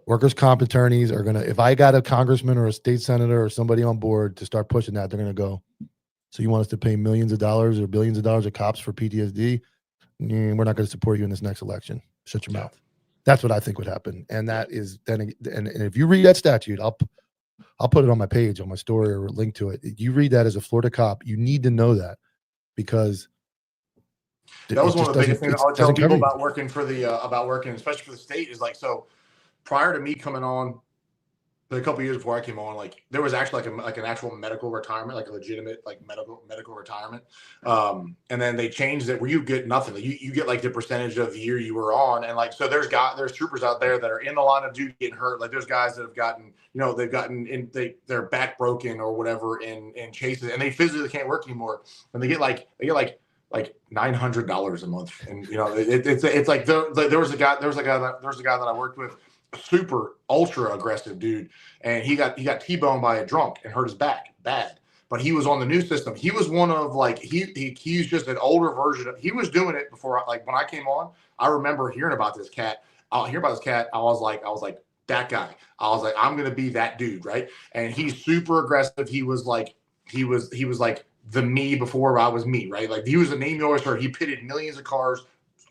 Workers' comp attorneys are going to, if I got a congressman or a state senator or somebody on board to start pushing that, they're going to go, so you want us to pay millions of dollars or billions of dollars of cops for PTSD? We're not going to support you in this next election. Shut your mouth. That's what I think would happen. And that is then, and if you read that statute, I'll put it on my page, on my story, or link to it. You read that as a Florida cop, you need to know that, because that was one of the biggest things I would tell people about working, especially for the state, is like, so prior to me coming on, a couple of years before I came on, like there was actually like an actual medical retirement, like a legitimate like medical retirement. And then they changed it where you get nothing. You get like the percentage of the year you were on. And like, so there's troopers out there that are in the line of duty getting hurt. Like there's guys that have gotten, their back broken or whatever in chases, and they physically can't work anymore. And they get like $900 a month. And it's like there was a guy that I worked with, super ultra aggressive dude, and he got T-boned by a drunk and hurt his back bad, but he was on the new system. He was one of like he's just an older version of, he was doing it before, like when I came on. I remember hearing about this cat. I was like that guy. I was like, I'm gonna be that dude, right? And he's super aggressive. He was like the me before I was me, right? Like he was a name you always heard. He pitted millions of cars,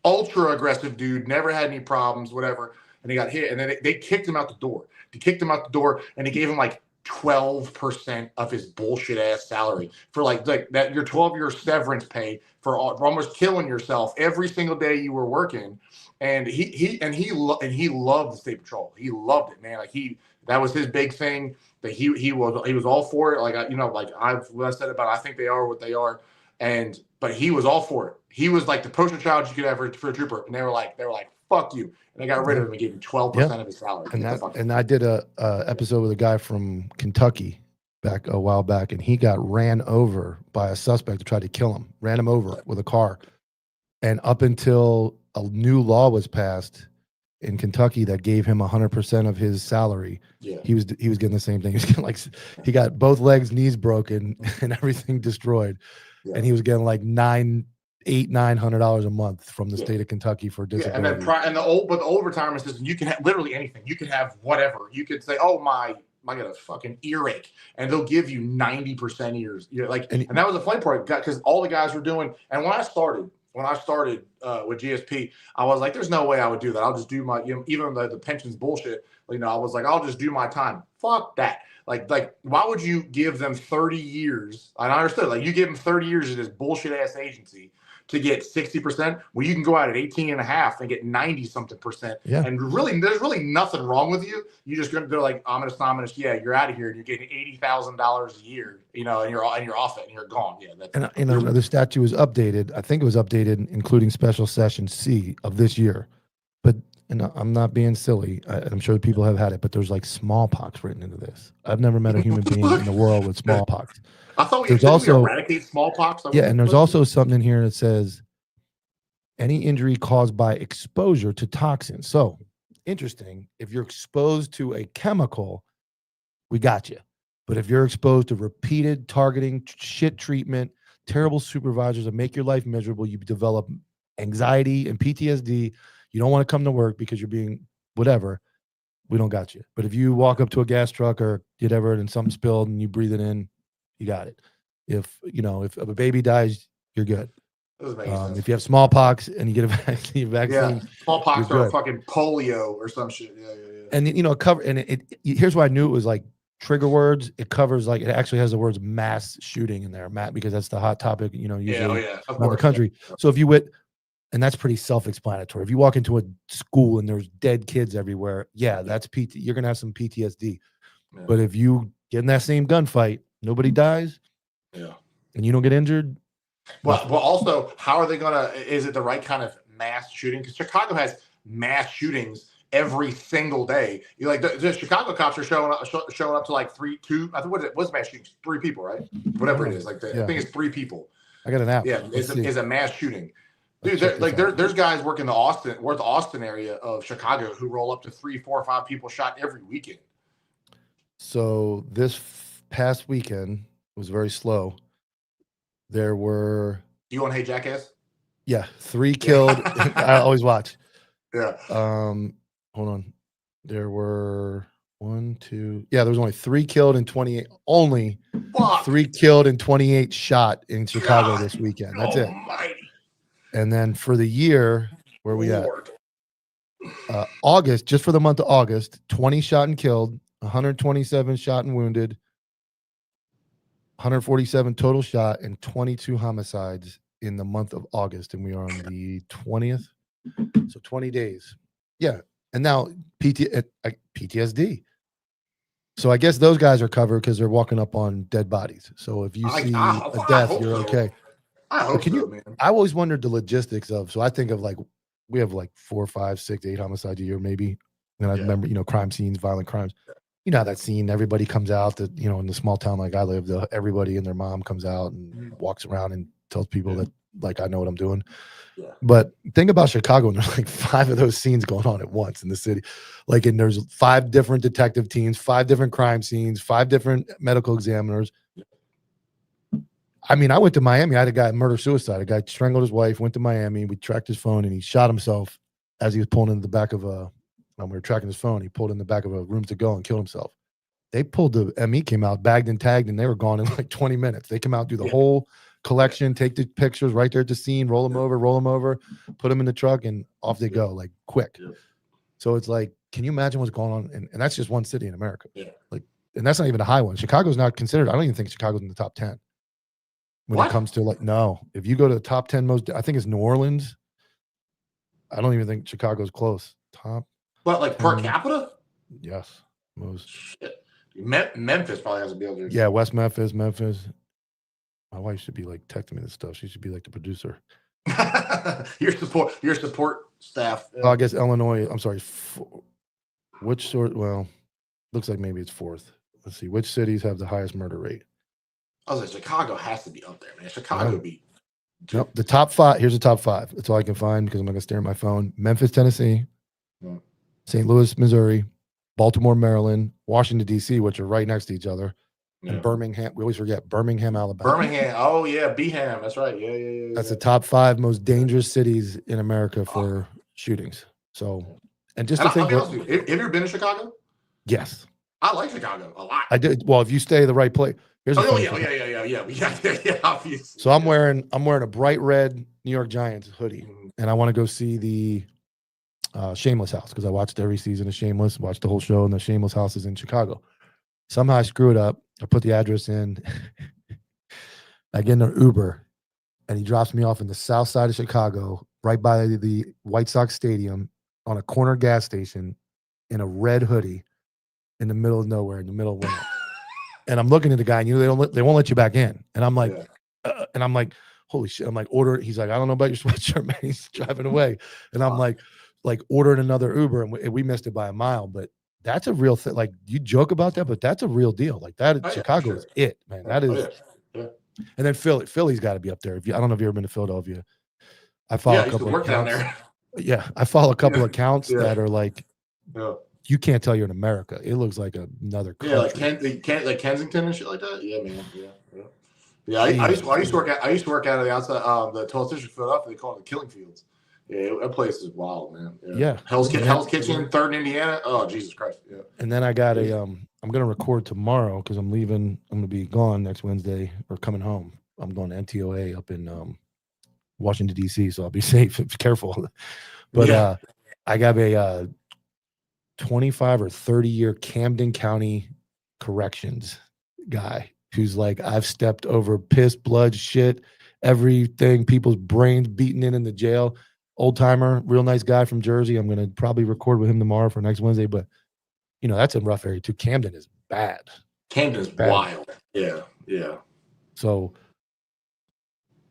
ultra aggressive dude, never had any problems, whatever. And he got hit, and then they kicked him out the door. They kicked him out the door, and they gave him like 12% of his bullshit ass salary for like that, your 12-year severance pay for almost killing yourself every single day you were working. And he loved the state patrol. He loved it, man. Like that was his big thing. That he was all for it. Like I said about, I think they are what they are. But he was all for it. He was like the poster child you could have for a trooper, and they were like, fuck you, and they got rid of him and gave him 12% of his salary. And I did a episode with a guy from Kentucky a while back, and he got ran over by a suspect to try to kill him. Ran him over with a car, and up until a new law was passed in Kentucky that gave him 100% of his salary, he was getting the same thing. He was getting he got both legs, knees broken, and everything destroyed, and he was getting like $900 a month from the state of Kentucky for disability. And the old retirement system, you can have literally anything. You can have whatever. You could say, "Oh I got a fucking earache," and they'll give you 90% ears. And that was a funny part because all the guys were doing. And when I started with GSP, I was like, "There's no way I would do that. I'll just do my, even though the pension's bullshit. I was like, I'll just do my time. Fuck that. Like, why would you give them 30 years? And I understood. Like, you give them 30 years of this bullshit ass agency to get 60%, well, you can go out at 18 and a half and get 90 something percent. Yeah. And really, there's really nothing wrong with you. They're like, ominous, you're out of here and you're getting $80,000 a year, and you're off it and you're gone. Yeah. The statute was updated. I think it was updated, including special session C of this year. But I'm not being silly. I'm sure people have had it, but there's like smallpox written into this. I've never met a human being in the world with smallpox. I thought we eradicate smallpox. And there's also something in here that says any injury caused by exposure to toxins. So interesting. If you're exposed to a chemical, we got you. But if you're exposed to repeated targeting, shit treatment, terrible supervisors that make your life miserable, you develop anxiety and PTSD. You don't want to come to work because you're being whatever. We don't got you. But if you walk up to a gas truck or whatever and something spilled and you breathe it in, you got it. If a baby dies, you're good. If you have smallpox and you get a vaccine, smallpox or fucking polio or some shit. Yeah. And here's why I knew it was like trigger words. It covers it actually has the words mass shooting in there, because that's the hot topic. Usually around the country. So if you and that's pretty self-explanatory. If you walk into a school and there's dead kids everywhere, that's you're gonna have some PTSD. Yeah. But if you get in that same gunfight, nobody dies, and you don't get injured. Well, also, how are they gonna? Is it the right kind of mass shooting? Because Chicago has mass shootings every single day. The Chicago cops are showing up to like 3, 2. I think what's mass shootings? 3 people, right? Whatever it is. I think it's 3 people. I got an app. Yeah, it's a mass shooting. Dude, there's guys working the Austin area of Chicago who roll up to 3, 4, 5 people shot every weekend. So this past weekend was very slow. There were. You on Hey Jackass? Yeah, 3 killed. I always watch. Yeah. Hold on. There were 1, 2. Yeah, there was only 3 killed and 28. Only 3 killed and 28 shot in Chicago this weekend. That's it. And then for the year, where we at? August, just for the month of August, 20 shot and killed, 127 shot and wounded, 147 total shot, and 22 homicides in the month of August. And we are on the 20th. So 20 days. Yeah. And now PTSD. So I guess those guys are covered because they're walking up on dead bodies. So if you see a death, you're okay. I hope man. I always wondered the logistics of, so I think of we have 4, 5, 6, 8 homicides a year, maybe. And I remember, crime scenes, violent crimes. You know how that scene, everybody comes out that, in the small town like I live, everybody and their mom comes out and walks around and tells people that, I know what I'm doing. Yeah. But think about Chicago, and there's 5 of those scenes going on at once in the city. And there's 5 different detective teams, 5 different crime scenes, 5 different medical examiners. I mean, I went to Miami. I had a guy murder-suicide. A guy strangled his wife, went to Miami. We tracked his phone, and he shot himself as he was pulling into the back of when we were tracking his phone, he pulled in the back of a room to go and killed himself. They pulled the ME, came out, bagged and tagged, and they were gone in 20 minutes. They come out, do the whole collection, take the pictures right there at the scene, roll them over, put them in the truck, and off they go, quick. Yeah. So it's can you imagine what's going on? And that's just one city in America. Yeah. And that's not even a high one. Chicago's not considered. I don't even think Chicago's in the top 10. When it comes to no, if you go to the top 10 most, I think it's New Orleans. I don't even think Chicago's close. Top. But per capita? Yes. Most. Shit. Memphis probably has a bill. Yeah, West Memphis. My wife should be like texting me this stuff. She should be like the producer. Your support staff. Oh, I guess Illinois. I'm sorry. Which sort? Well, looks like maybe it's fourth. Let's see. Which cities have the highest murder rate? I was like, Chicago has to be up there, man. Chicago be. Nope. The top 5. Here's the top 5. That's all I can find because I'm not gonna stare at my phone. Memphis, Tennessee, St. Louis, Missouri, Baltimore, Maryland, Washington D.C., which are right next to each other, and Birmingham. We always forget Birmingham, Alabama. Birmingham. Oh yeah, Beham. That's right. Yeah. That's the top 5 most dangerous cities in America for shootings. So, and just to think, have you ever been to Chicago? Yes, I like Chicago a lot. I did. Well, if you stay the right place. Yeah. Obviously. So I'm wearing a bright red New York Giants hoodie, and I want to go see the Shameless house because I watched every season of Shameless, watched the whole show, and the Shameless house is in Chicago. Somehow I screw it up. I put the address in. I get in an Uber, and he drops me off in the south side of Chicago, right by the White Sox Stadium, on a corner gas station, in a red hoodie, in the middle of nowhere, in the middle of winter. And I'm looking at the guy, and they won't let you back in. And I'm like, holy shit! I'm like, order. He's like, I don't know about your sweatshirt, man. He's driving away, and I'm like ordering another Uber, and we missed it by a mile. But that's a real thing. Like, you joke about that, but that's a real deal. Like that, Chicago is it, man. That is. And then Philly's got to be up there. I don't know if you've ever been to Philadelphia. I follow a couple of accounts. Yeah, I follow a couple of accounts that are like. You can't tell you're in America. It looks like another country. Yeah, like Kensington and shit like that. Yeah, man. Yeah. I used to work out of the outside, the 12th district of Philadelphia. They call it the Killing Fields. Yeah, that place is wild, man. Yeah. Hell's Kitchen, 3rd in Indiana. Oh, Jesus Christ. Yeah. And then I got I'm gonna record tomorrow because I'm leaving. I'm gonna be gone next Wednesday or coming home. I'm going to NTOA up in Washington D.C. So I'll be safe. Careful. But I got a 25 or 30 year Camden County corrections guy who's like, I've stepped over piss, blood, shit, everything, people's brains beaten in the jail. Old timer, real nice guy from Jersey. I'm going to probably record with him tomorrow for next Wednesday, but that's a rough area too. Camden is bad. Camden is wild. Yeah. So,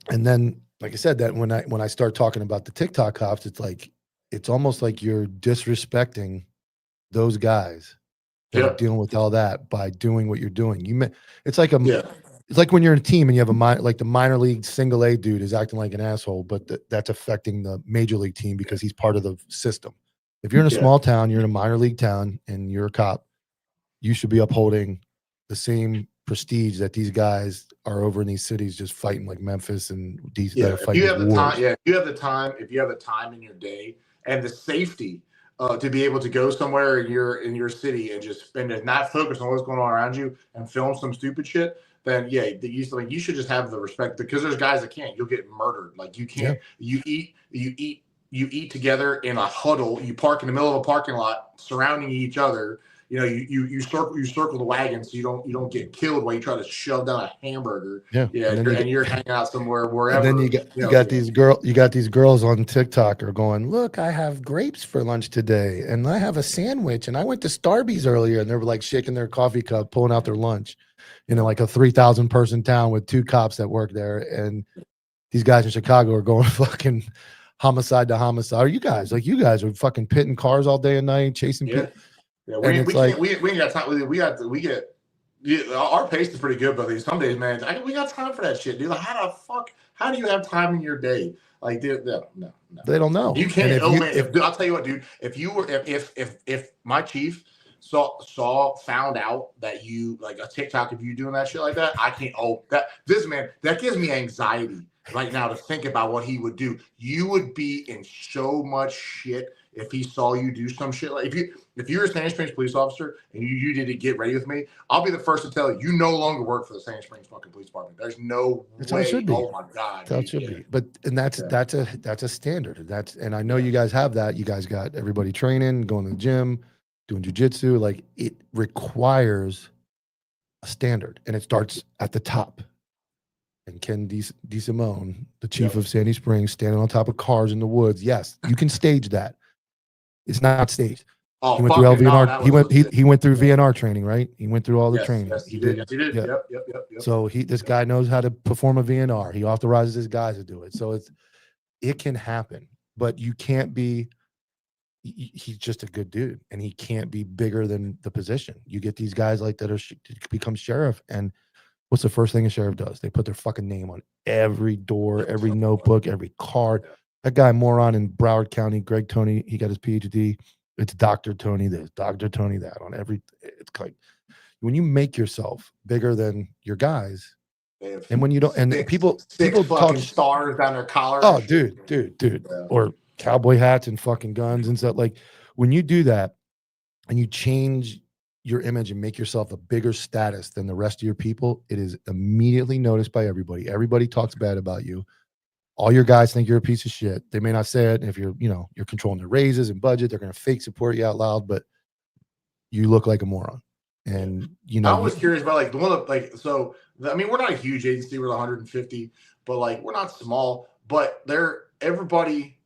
and then, like I said, that when I start talking about the TikTok cops, it's almost like you're disrespecting those guys that are dealing with all that by doing what you're doing. It's like it's like when you're in a team and you have the minor league single A dude is acting like an asshole, but that's affecting the major league team because he's part of the system. If you're in a small town, you're in a minor league town, and you're a cop, you should be upholding the same prestige that these guys are over in these cities just fighting like Memphis and DC. If you have the time in your day and the safety to be able to go somewhere in your city and just not focus on what's going on around you and film some stupid shit, then you should just have the respect, because there's guys that can't. You'll get murdered. Like, you can't. You eat together in a huddle. You park in the middle of a parking lot, surrounding each other. You circle the wagon so you don't get killed while you try to shove down a hamburger. And you're hanging out somewhere wherever. And then you got these girls on TikTok are going, look, I have grapes for lunch today, and I have a sandwich, and I went to Starbucks earlier, and they were like shaking their coffee cup, pulling out their lunch, like a 3,000 person town with 2 cops that work there, and these guys in Chicago are going fucking homicide to homicide. Are you guys are fucking pitting cars all day and night, chasing people? Yeah, we ain't got time. We get our pace is pretty good, but some days, man, we got time for that shit, dude. Like, how do you have time in your day? Like, dude, no. They don't know. You can't. Dude, I'll tell you what, dude. If my chief found out that you like a TikTok of you doing that shit like that, I can't. That gives me anxiety right now to think about what he would do. You would be in so much shit if he saw you do some shit. Like, if you're a Sandy Springs police officer and you did it, get ready with me, I'll be the first to tell you no longer work for the Sandy Springs fucking police department. There's no way. Oh my God. That should be. But that's a standard. And I know you guys have that. You guys got everybody training, going to the gym, doing jujitsu. Like, it requires a standard, and it starts at the top. And Ken DeSimone, the chief of Sandy Springs, standing on top of cars in the woods. Yes, you can stage that. It's not staged. Oh, He went through fucking no, LVNR. that He was went he, legit. he went through VNR training, right? He went through all the Yes, training. yes, he did. Yes, he did. Yeah. Yep. So this guy knows how to perform a VNR. He authorizes his guys to do it. So it can happen, but you can't be. He's just a good dude, and he can't be bigger than the position. You get these guys like that become sheriff, and what's the first thing a sheriff does? They put their fucking name on every door, every notebook, every card. That guy moron in Broward County, Greg Tony, he got his PhD. It's Dr. Tony this, Dr. Tony that on every. It's like when you make yourself bigger than your guys, and when you don't, and people fucking talk stars down their collar. Oh, dude, or cowboy hats and fucking guns and stuff. Like when you do that, and you change your image and make yourself a bigger status than the rest of your people, it is immediately noticed by everybody. Everybody talks bad about you. All your guys think you're a piece of shit. They may not say it. If you're controlling their raises and budget, they're going to fake support you out loud, but you look like a moron. And I was curious about like the one of like so. I mean, we're not a huge agency. We're 150, but like we're not small. But everybody,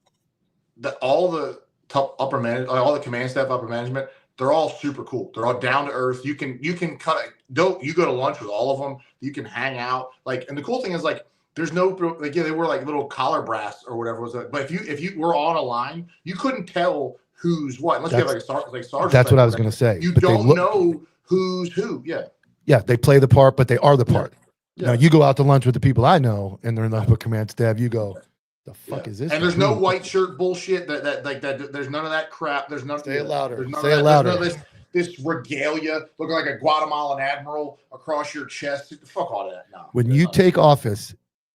all the top upper management, all the command staff, upper management, they're all super cool. They're all down to earth. You can kind of you go to lunch with all of them. You can hang out like, and the cool thing is like. There's no like they were like little collar brass or whatever was it. But if you were on a line, you couldn't tell who's what unless you have like a sergeant. That's what I was going to say. You don't know who's who. Yeah, they play the part, but they are the part. Yeah. Now you go out to lunch with the people I know, and they're in the upper command staff. You go, the fuck is this? And there's no white shirt bullshit. That there's none of that crap. There's none. Say it louder. Say it louder. There's none of this regalia looking like a Guatemalan admiral across your chest. Fuck all that. No. When you take office.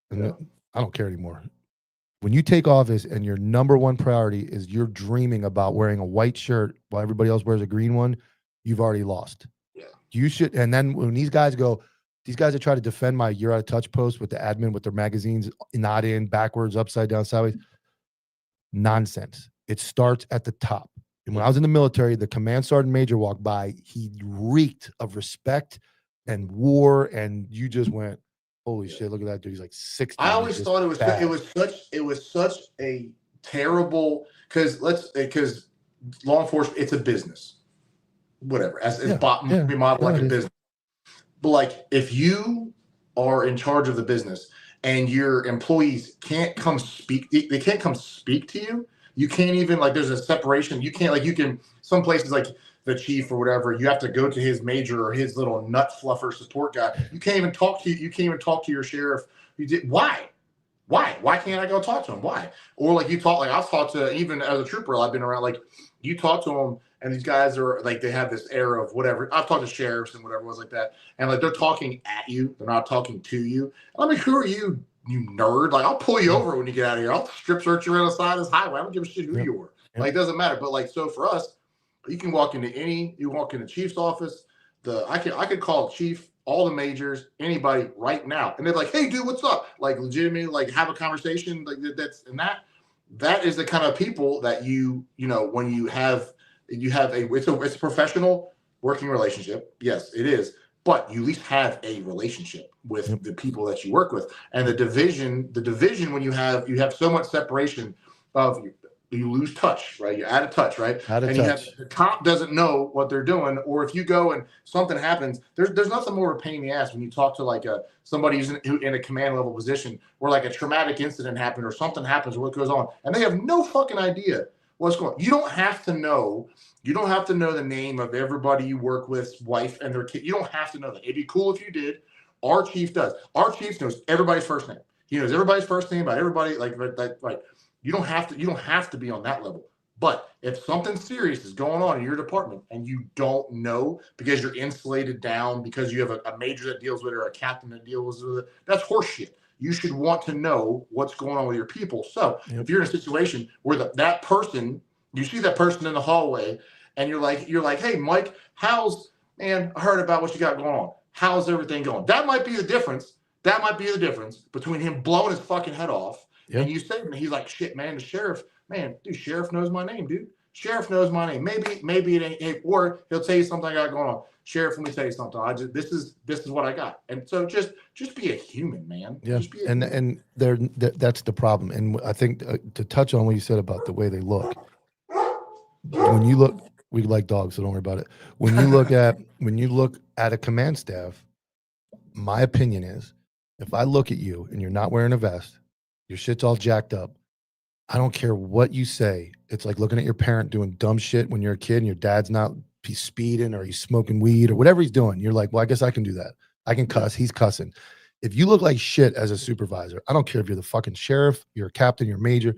I don't care anymore. When you take office and your number one priority is you're dreaming about wearing a white shirt while everybody else wears a green one, you've already lost. Yeah. You should. And then when these guys that try to defend my you're out of touch post with the admin with their magazines not in, backwards, upside down, sideways, nonsense. It starts at the top. And when I was in the military, the command sergeant major walked by. He reeked of respect and war, and you just went, holy shit, look at that dude. He's like 60. I always thought it was such a terrible because law enforcement, it's a business. Whatever. We model like a business. But like if you are in charge of the business and your employees can't come speak, they can't come speak to you. You can't even like there's a separation. You can't like you can some places like the chief or whatever, you have to go to his major or his little nut fluffer support guy. You can't even talk to your sheriff. Why can't I go talk to him? Why? Or like you talk, like I've talked to, even as a trooper, I've been around, like you talk to them and these guys are like, they have this air of whatever. I've talked to sheriffs and whatever was like that. And like, they're talking at you. They're not talking to you. And I'm like, who are you, you nerd? Like, I'll pull you over when you get out of here. I'll strip search you around the side of this highway. I don't give a shit who you are. Like, it doesn't matter. But like, so for us, you can walk into chief's office. I could call the chief, all the majors, anybody right now, and they're like, "Hey, dude, what's up?" Like, legitimately, like, have a conversation. Like that is the kind of people that when you have it's a professional working relationship. Yes, it is, but you at least have a relationship with the people that you work with, and the division when you have so much separation of you lose touch, right? You're out of touch, right? You have the top doesn't know what they're doing, or if you go and something happens, there's nothing more of a pain in the ass when you talk to like somebody who's in a command level position where like a traumatic incident happened or something happens or what goes on, and they have no fucking idea what's going on. You don't have to know the name of everybody you work with, wife and their kid. You don't have to know that. It'd be cool if you did. Our chief does. Our chief knows everybody's first name. He knows everybody's first name about everybody. Like. You don't have to be on that level. But if something serious is going on in your department and you don't know because you're insulated down because you have a major that deals with it or a captain that deals with it, that's horseshit. You should want to know what's going on with your people. So if you're in a situation where that person, you see that person in the hallway and you're like, hey, Mike, I heard about what you got going on. How's everything going? That might be the difference. That might be the difference between him blowing his fucking head off. Yep. And you say to me, he's like, shit, man, the sheriff, sheriff knows my name, dude. Sheriff knows my name. Maybe it ain't, hey, or he'll tell you something I got going on. Sheriff, let me tell you something. This is what I got. And so just be a human, man. Yeah. And that's the problem. And I think to touch on what you said about the way they look, when you look, We like dogs, so don't worry about it. When you look at a command staff, my opinion is, if I look at you and you're not wearing a vest, your shit's all jacked up, I don't care what you say. It's like looking at your parent doing dumb shit when you're a kid and your dad's not, he's speeding or he's smoking weed or whatever he's doing. You're like, well, I guess I can do that. I can cuss. He's cussing. If you look like shit as a supervisor, I don't care if you're the fucking sheriff, you're a captain, you're a major,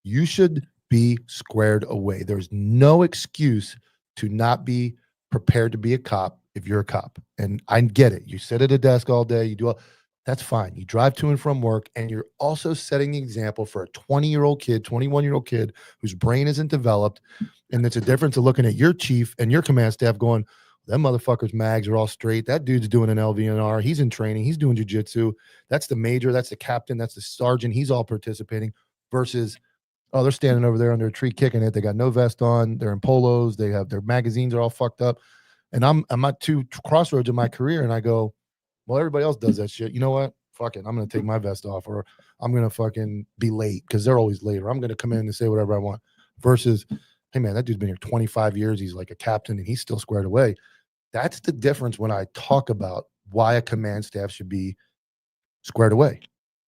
you should be squared away. There's no excuse to not be prepared to be a cop if you're a cop. And I get it. You sit at a desk all day, you do all, that's fine. You drive to and from work, and you're also setting the example for a 20-year-old kid, 21-year-old kid whose brain isn't developed. And it's a difference of looking at your chief and your command staff going, them motherfuckers' mags are all straight. That dude's doing an LVNR. He's in training. He's doing jujitsu. That's the major. That's the captain. That's the sergeant. He's all participating versus, oh, they're standing over there under a tree kicking it. They got no vest on. They're in polos. They have their magazines are all fucked up. And I'm at two crossroads in my career, and I go, well, everybody else does that shit. You know what? Fuck it. I'm going to take my vest off, or I'm going to fucking be late because they're always late, or I'm going to come in and say whatever I want versus, hey, man, that dude's been here 25 years. He's like a captain and he's still squared away. That's the difference when I talk about why a command staff should be squared away.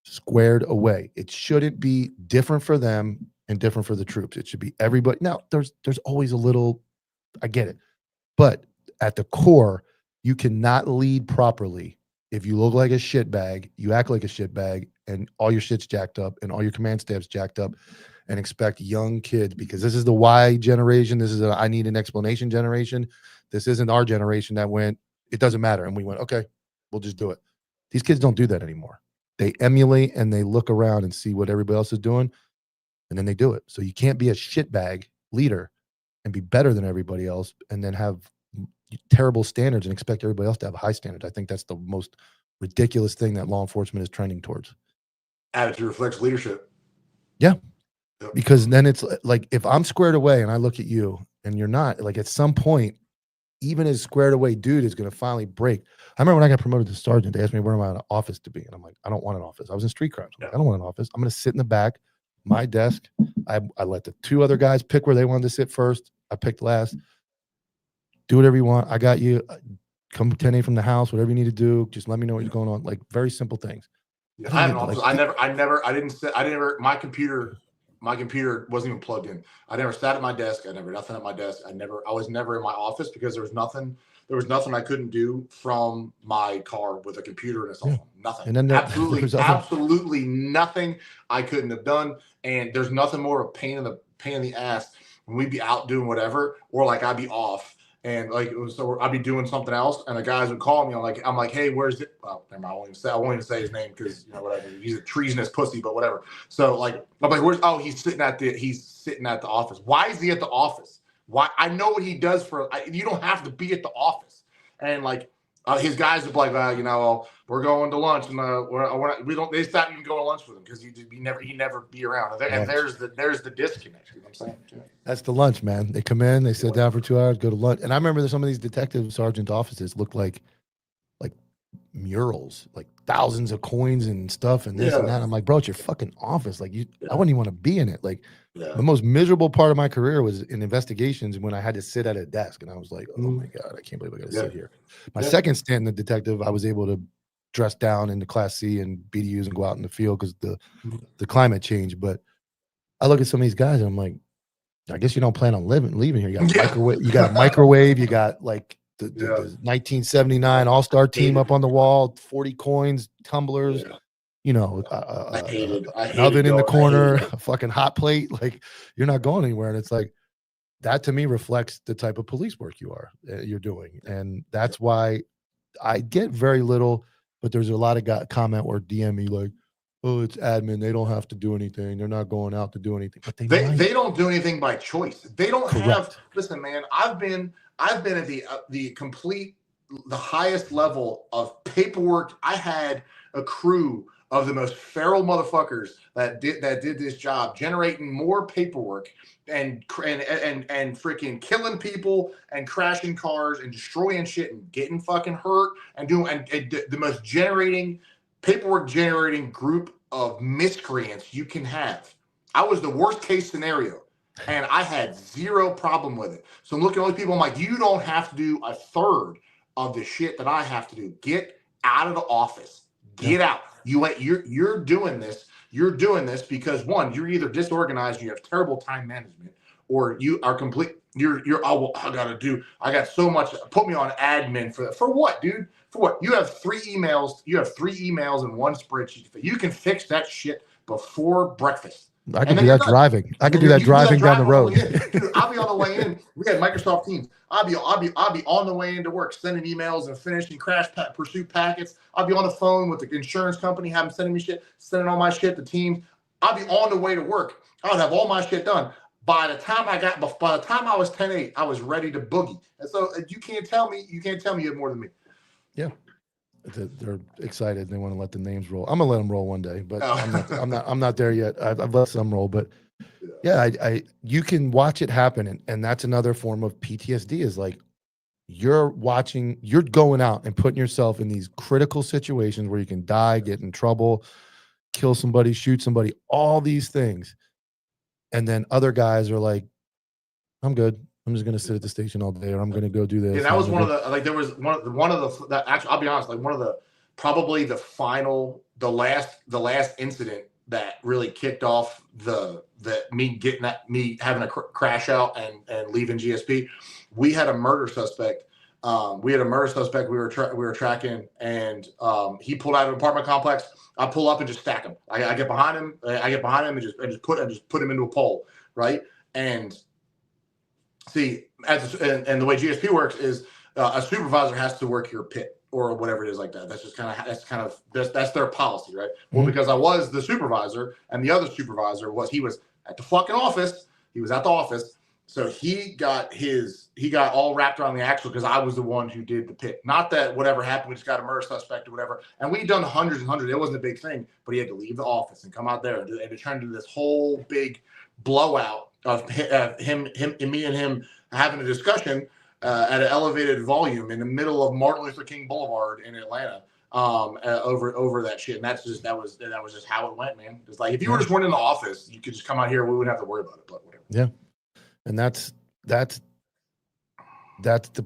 Squared away. It shouldn't be different for them and different for the troops. It should be everybody. Now, there's always a little, I get it. But at the core, you cannot lead properly if you look like a shitbag, you act like a shitbag, and all your shit's jacked up and all your command staff's jacked up, and expect young kids, because this is the Y generation. This is a I need an explanation generation. This isn't our generation that went, it doesn't matter. And we went, okay, we'll just do it. These kids don't do that anymore. They emulate and they look around and see what everybody else is doing, and then they do it. So you can't be a shitbag leader and be better than everybody else and then have terrible standards and expect everybody else to have a high standard. I think that's the most ridiculous thing that law enforcement is trending towards. Attitude reflects leadership. Yeah. Because then it's like, if I'm squared away and I look at you and you're not, like, at some point, even as squared away dude is going to finally break. I remember when I got promoted to sergeant, they asked me where am I an office to be? And I'm like, I don't want an office. I was in street crimes. I'm like, I don't want an office. I'm going to sit in the back, my desk. I let the two other guys pick where they wanted to sit first. I picked last. Do whatever you want. I got you. Come 10 a from the house, whatever you need to do. Just let me know what's going on. Like, very simple things. Yeah, I have an office. I never, my computer wasn't even plugged in. I never sat at my desk. I never, nothing at my desk. I was never in my office because there was nothing I couldn't do from my car with a computer and a cell phone. Nothing. And then absolutely nothing I couldn't have done. And there's nothing more of a pain in the ass when we'd be out doing whatever, or like I'd be off. And like, so I'd be doing something else, and the guys would call me. I'm like, hey, where's it? Well, never mind, I won't even say his name because, you know, whatever. He's a treasonous pussy, but whatever. So like, I'm like, where's? Oh, he's sitting at the office. Why is he at the office? Why? I know what he does you don't have to be at the office. And like, his guys would be like, well, you know, we're going to lunch, and they stopped even going to lunch with him because he'd never be around. And there's the disconnect. You know what I'm saying? Yeah. That's the lunch, man. They come in, they sit down for 2 hours, go to lunch. And I remember that some of these detective sergeant offices looked like murals, like thousands of coins and stuff and this and that. I'm like, bro, it's your fucking office. Like, I wouldn't even want to be in it. Like, the most miserable part of my career was in investigations when I had to sit at a desk, and I was like, oh my God, I can't believe I got to sit here. My second stint in the detective, I was able to dress down into Class C and BDUs and go out in the field because the climate changed. But I look at some of these guys and I'm like, I guess you don't plan on leaving here. You got microwave. You got a microwave. You got like the 1979 All-Star team up on the wall, 40 coins, tumblers. You know, an oven in the corner, a fucking hot plate. Like, you're not going anywhere. And it's like, that to me reflects the type of police work you're doing. And that's why I get very little, but there's a lot of comment or DM me like, oh, it's admin. They don't have to do anything. They're not going out to do anything. But they don't do anything by choice. They don't have. Listen, man. I've been at the highest level of paperwork. I had a crew of the most feral motherfuckers that did this job, generating more paperwork and freaking killing people and crashing cars and destroying shit and getting fucking hurt and doing the most paperwork generating group of miscreants you can have. I was the worst case scenario. And I had zero problem with it. So I'm looking at all these people. I'm like, you don't have to do a third of the shit that I have to do. Get out of the office. Get out. You're doing this. You're doing this because one, you're either disorganized, you have terrible time management, or you are complete. Oh, well, I got so much. Put me on admin for what, dude? For what? You have 3 emails. You have 3 emails in one spreadsheet. You can fix that shit before breakfast. I can do that driving. I can do that driving down the road. Dude, I'll be on the way in. We had Microsoft Teams. I'll be on the way into work, sending emails and finishing pursuit packets. I'll be on the phone with the insurance company, have them sending me shit, sending all my shit to Teams. I'll be on the way to work. I would have all my shit done. By the time I was 10-8, I was ready to boogie. And so you can't tell me you have more than me. Yeah. They're excited. They want to let the names roll. I'm gonna let them roll one day, but I'm not there yet. I've let some roll, but yeah, you can watch it happen, and that's another form of PTSD. Is like you're going out and putting yourself in these critical situations where you can die, get in trouble, kill somebody, shoot somebody, all these things, and then other guys are like, "I'm good. I'm just going to sit at the station all day, or I'm going to go do this." Yeah, that was one of the, like, there was one of the, that actually, I'll be honest, like one of the, probably the last incident that really kicked off me having a crash out and leaving GSP. We had a murder suspect. We were tracking, and he pulled out of an apartment complex. I pull up and just stack him. I get behind him. And just put him into a pole, right? And see, and the way GSP works is a supervisor has to work your pit or whatever it is like that. That's their policy, right? Mm-hmm. Well, because I was the supervisor and the other supervisor he was at the fucking office. He was at the office. So he got all wrapped around the axle because I was the one who did the pit. Not that whatever happened, we just got a murder suspect or whatever. And we'd done hundreds and hundreds. It wasn't a big thing, but he had to leave the office and come out there and to try to do this whole big blowout of me and him having a discussion at an elevated volume in the middle of Martin Luther King Boulevard in Atlanta over that shit. And that was just how it went, man. It's like if you were just running the office, you could just come out here. We wouldn't have to worry about it, but whatever. Yeah. And that's the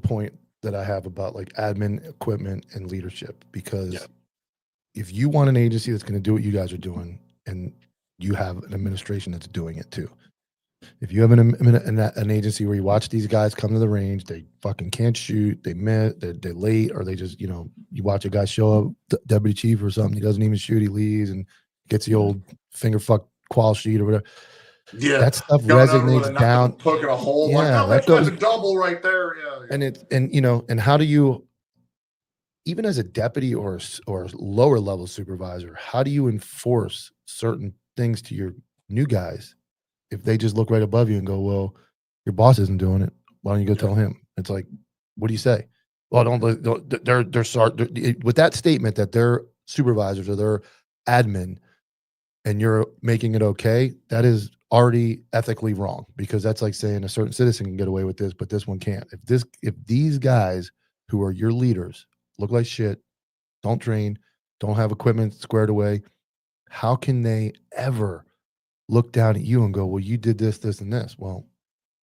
point that I have about like admin, equipment, and leadership. Because if you want an agency that's going to do what you guys are doing, and you have an administration that's doing it too. If you have an agency where you watch these guys come to the range, they fucking can't shoot, they miss, they're late, or they just, you watch a guy show up, deputy chief or something, he doesn't even shoot, he leaves and gets the old finger fuck qual sheet or whatever. Yeah, that stuff resonates down. Poking a hole. Yeah, that goes a double right there. Yeah. And how do you, even as a deputy or lower level supervisor, how do you enforce certain things to your new guys if they just look right above you and go, well, your boss isn't doing it, why don't you go tell him? It's like, what do you say? Well, they're sorry with that statement that they're supervisors or they're admin, and you're making it okay. That is already ethically wrong, because that's like saying a certain citizen can get away with this, but this one can't. If these guys who are your leaders look like shit, don't train, don't have equipment squared away, how can they ever look down at you and go, well, you did this, this, and this? Well,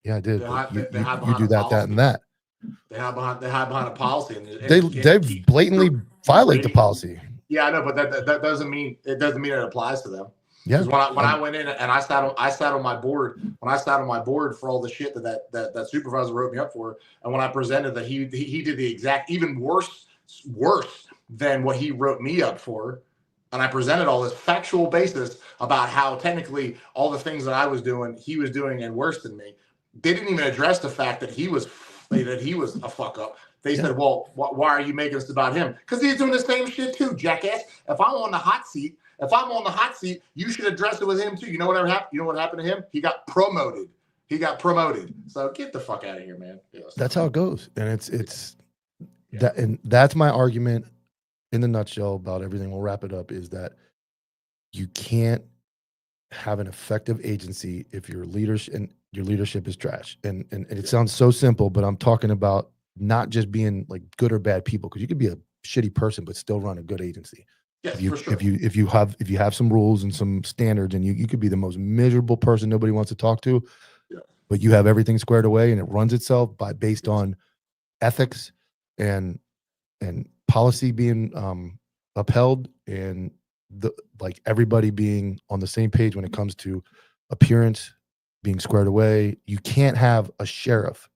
yeah, I did. You do that, that, and that. They hide behind a policy, and they blatantly violate the policy. Yeah, I know, but that doesn't mean it applies to them. Yeah. When I went in and I sat on my board, for all the shit that supervisor wrote me up for, and when I presented that he did the exact even worse than what he wrote me up for, and I presented all this factual basis about how technically all the things that I was doing, he was doing and worse than me. They didn't even address the fact that he was a fuck up. They said, well, why are you making this about him? Because he's doing the same shit too, jackass. If I'm on the hot seat, you should address it with him too. You know what happened? You know what happened to him? He got promoted. So get the fuck out of here, man. Yes. That's how it goes. And that, and that's my argument in the nutshell about everything. We'll wrap it up, is that you can't have an effective agency if your leadership is trash. And it sounds so simple, but I'm talking about not just being like good or bad people, because you could be a shitty person but still run a good agency. Yes, for sure. If you have some rules and some standards, and you could be the most miserable person nobody wants to talk to, but you have everything squared away and it runs itself based on ethics and policy being upheld, and like everybody being on the same page when it comes to appearance being squared away. You can't have a sheriff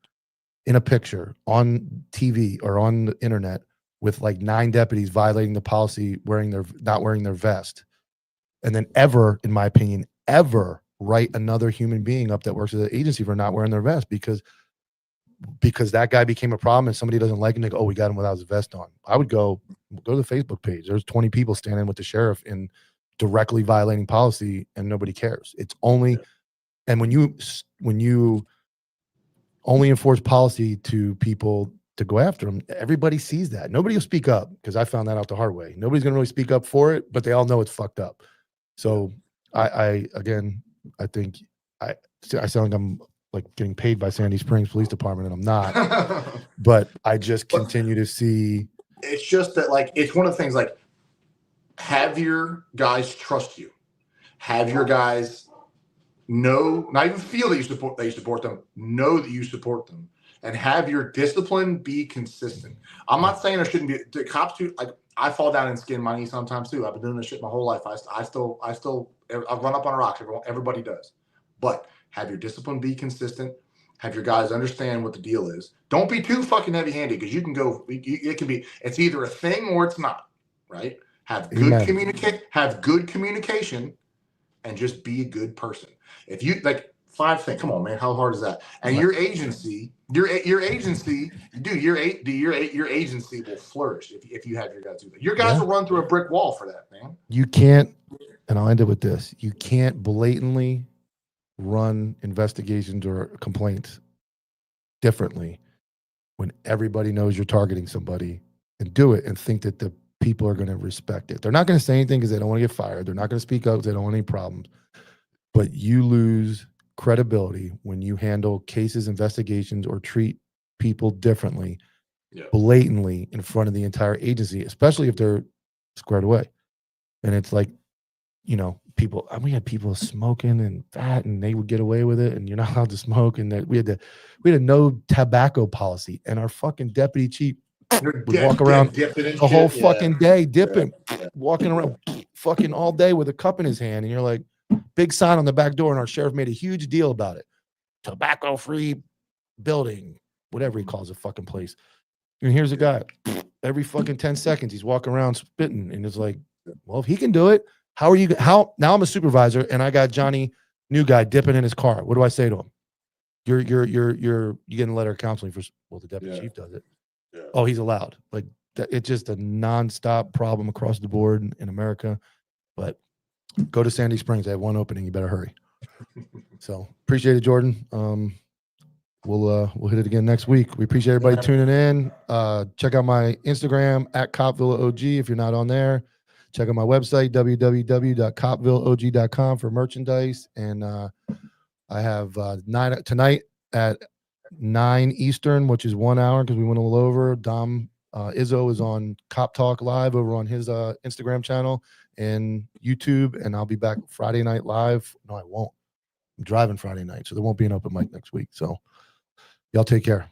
in a picture on TV or on the internet with like 9 deputies violating the policy, not wearing their vest, and then ever, in my opinion, ever write another human being up that works at the agency for not wearing their vest because that guy became a problem and somebody doesn't like him. They go, oh, we got him without his vest on. I would go to the Facebook page. There's 20 people standing with the sheriff and directly violating policy, and nobody cares. It's only, and when you only enforce policy to people to go after them, everybody sees that. Nobody will speak up, because I found that out the hard way. Nobody's going to really speak up for it, but they all know it's fucked up. So I think I sound like I'm like getting paid by Sandy Springs Police Department, and I'm not. But I just continue to see. It's just that, like, it's one of the things, like, have your guys trust you. Have your guys know, not even feel that you support them, know that you support them, and have your discipline be consistent. I'm not saying there shouldn't be the cops too. Like, I fall down and skin my knee sometimes too. I've been doing this shit my whole life. I run up on rocks. Everybody does. But have your discipline be consistent. Have your guys understand what the deal is. Don't be too fucking heavy-handed, because you can go. It can be. It's either a thing or it's not. Right. Have good communication, and just be a good person. If you like 5 things, come on, man, how hard is that? And your agency, dude, your agency will flourish if you have your guys do that. Your guys will run through a brick wall for that, man. You can't, and I'll end it with this: you can't blatantly run investigations or complaints differently when everybody knows you're targeting somebody, and do it and think that the people are going to respect it. They're not going to say anything because they don't want to get fired. They're not going to speak up because they don't want any problems. But you lose credibility when you handle cases, investigations, or treat people differently, blatantly in front of the entire agency, especially if they're squared away. And it's like, people, we had people smoking and fat, and they would get away with it, and you're not allowed to smoke. And that we had a no tobacco policy, and our fucking deputy chief would walk around the whole fucking day dipping, walking around fucking all day with a cup in his hand. And you're like, big sign on the back door, and our sheriff made a huge deal about it. Tobacco-free building, whatever he calls a fucking place. And here's a guy, every fucking 10 seconds, he's walking around spitting, and it's like, well, if he can do it, how now I'm a supervisor, and I got Johnny, new guy, dipping in his car. What do I say to him? You're getting a letter of counseling for, well, the deputy chief does it. Yeah. Oh, he's allowed. Like, it's just a nonstop problem across the board in America. But go to Sandy Springs. They have one opening. You better hurry. So appreciate it, Jordan. We'll hit it again next week. We appreciate everybody tuning in. Check out my Instagram at Copville OG if you're not on there. Check out my website, www.copvilleog.com, for merchandise. And I have tonight at 9 Eastern, which is 1 hour because we went a little over. Dom Izzo is on Cop Talk Live over on his Instagram channel and YouTube, and I'll be back Friday night live. No, I won't. I'm driving Friday night, so there won't be an open mic next week. So y'all take care.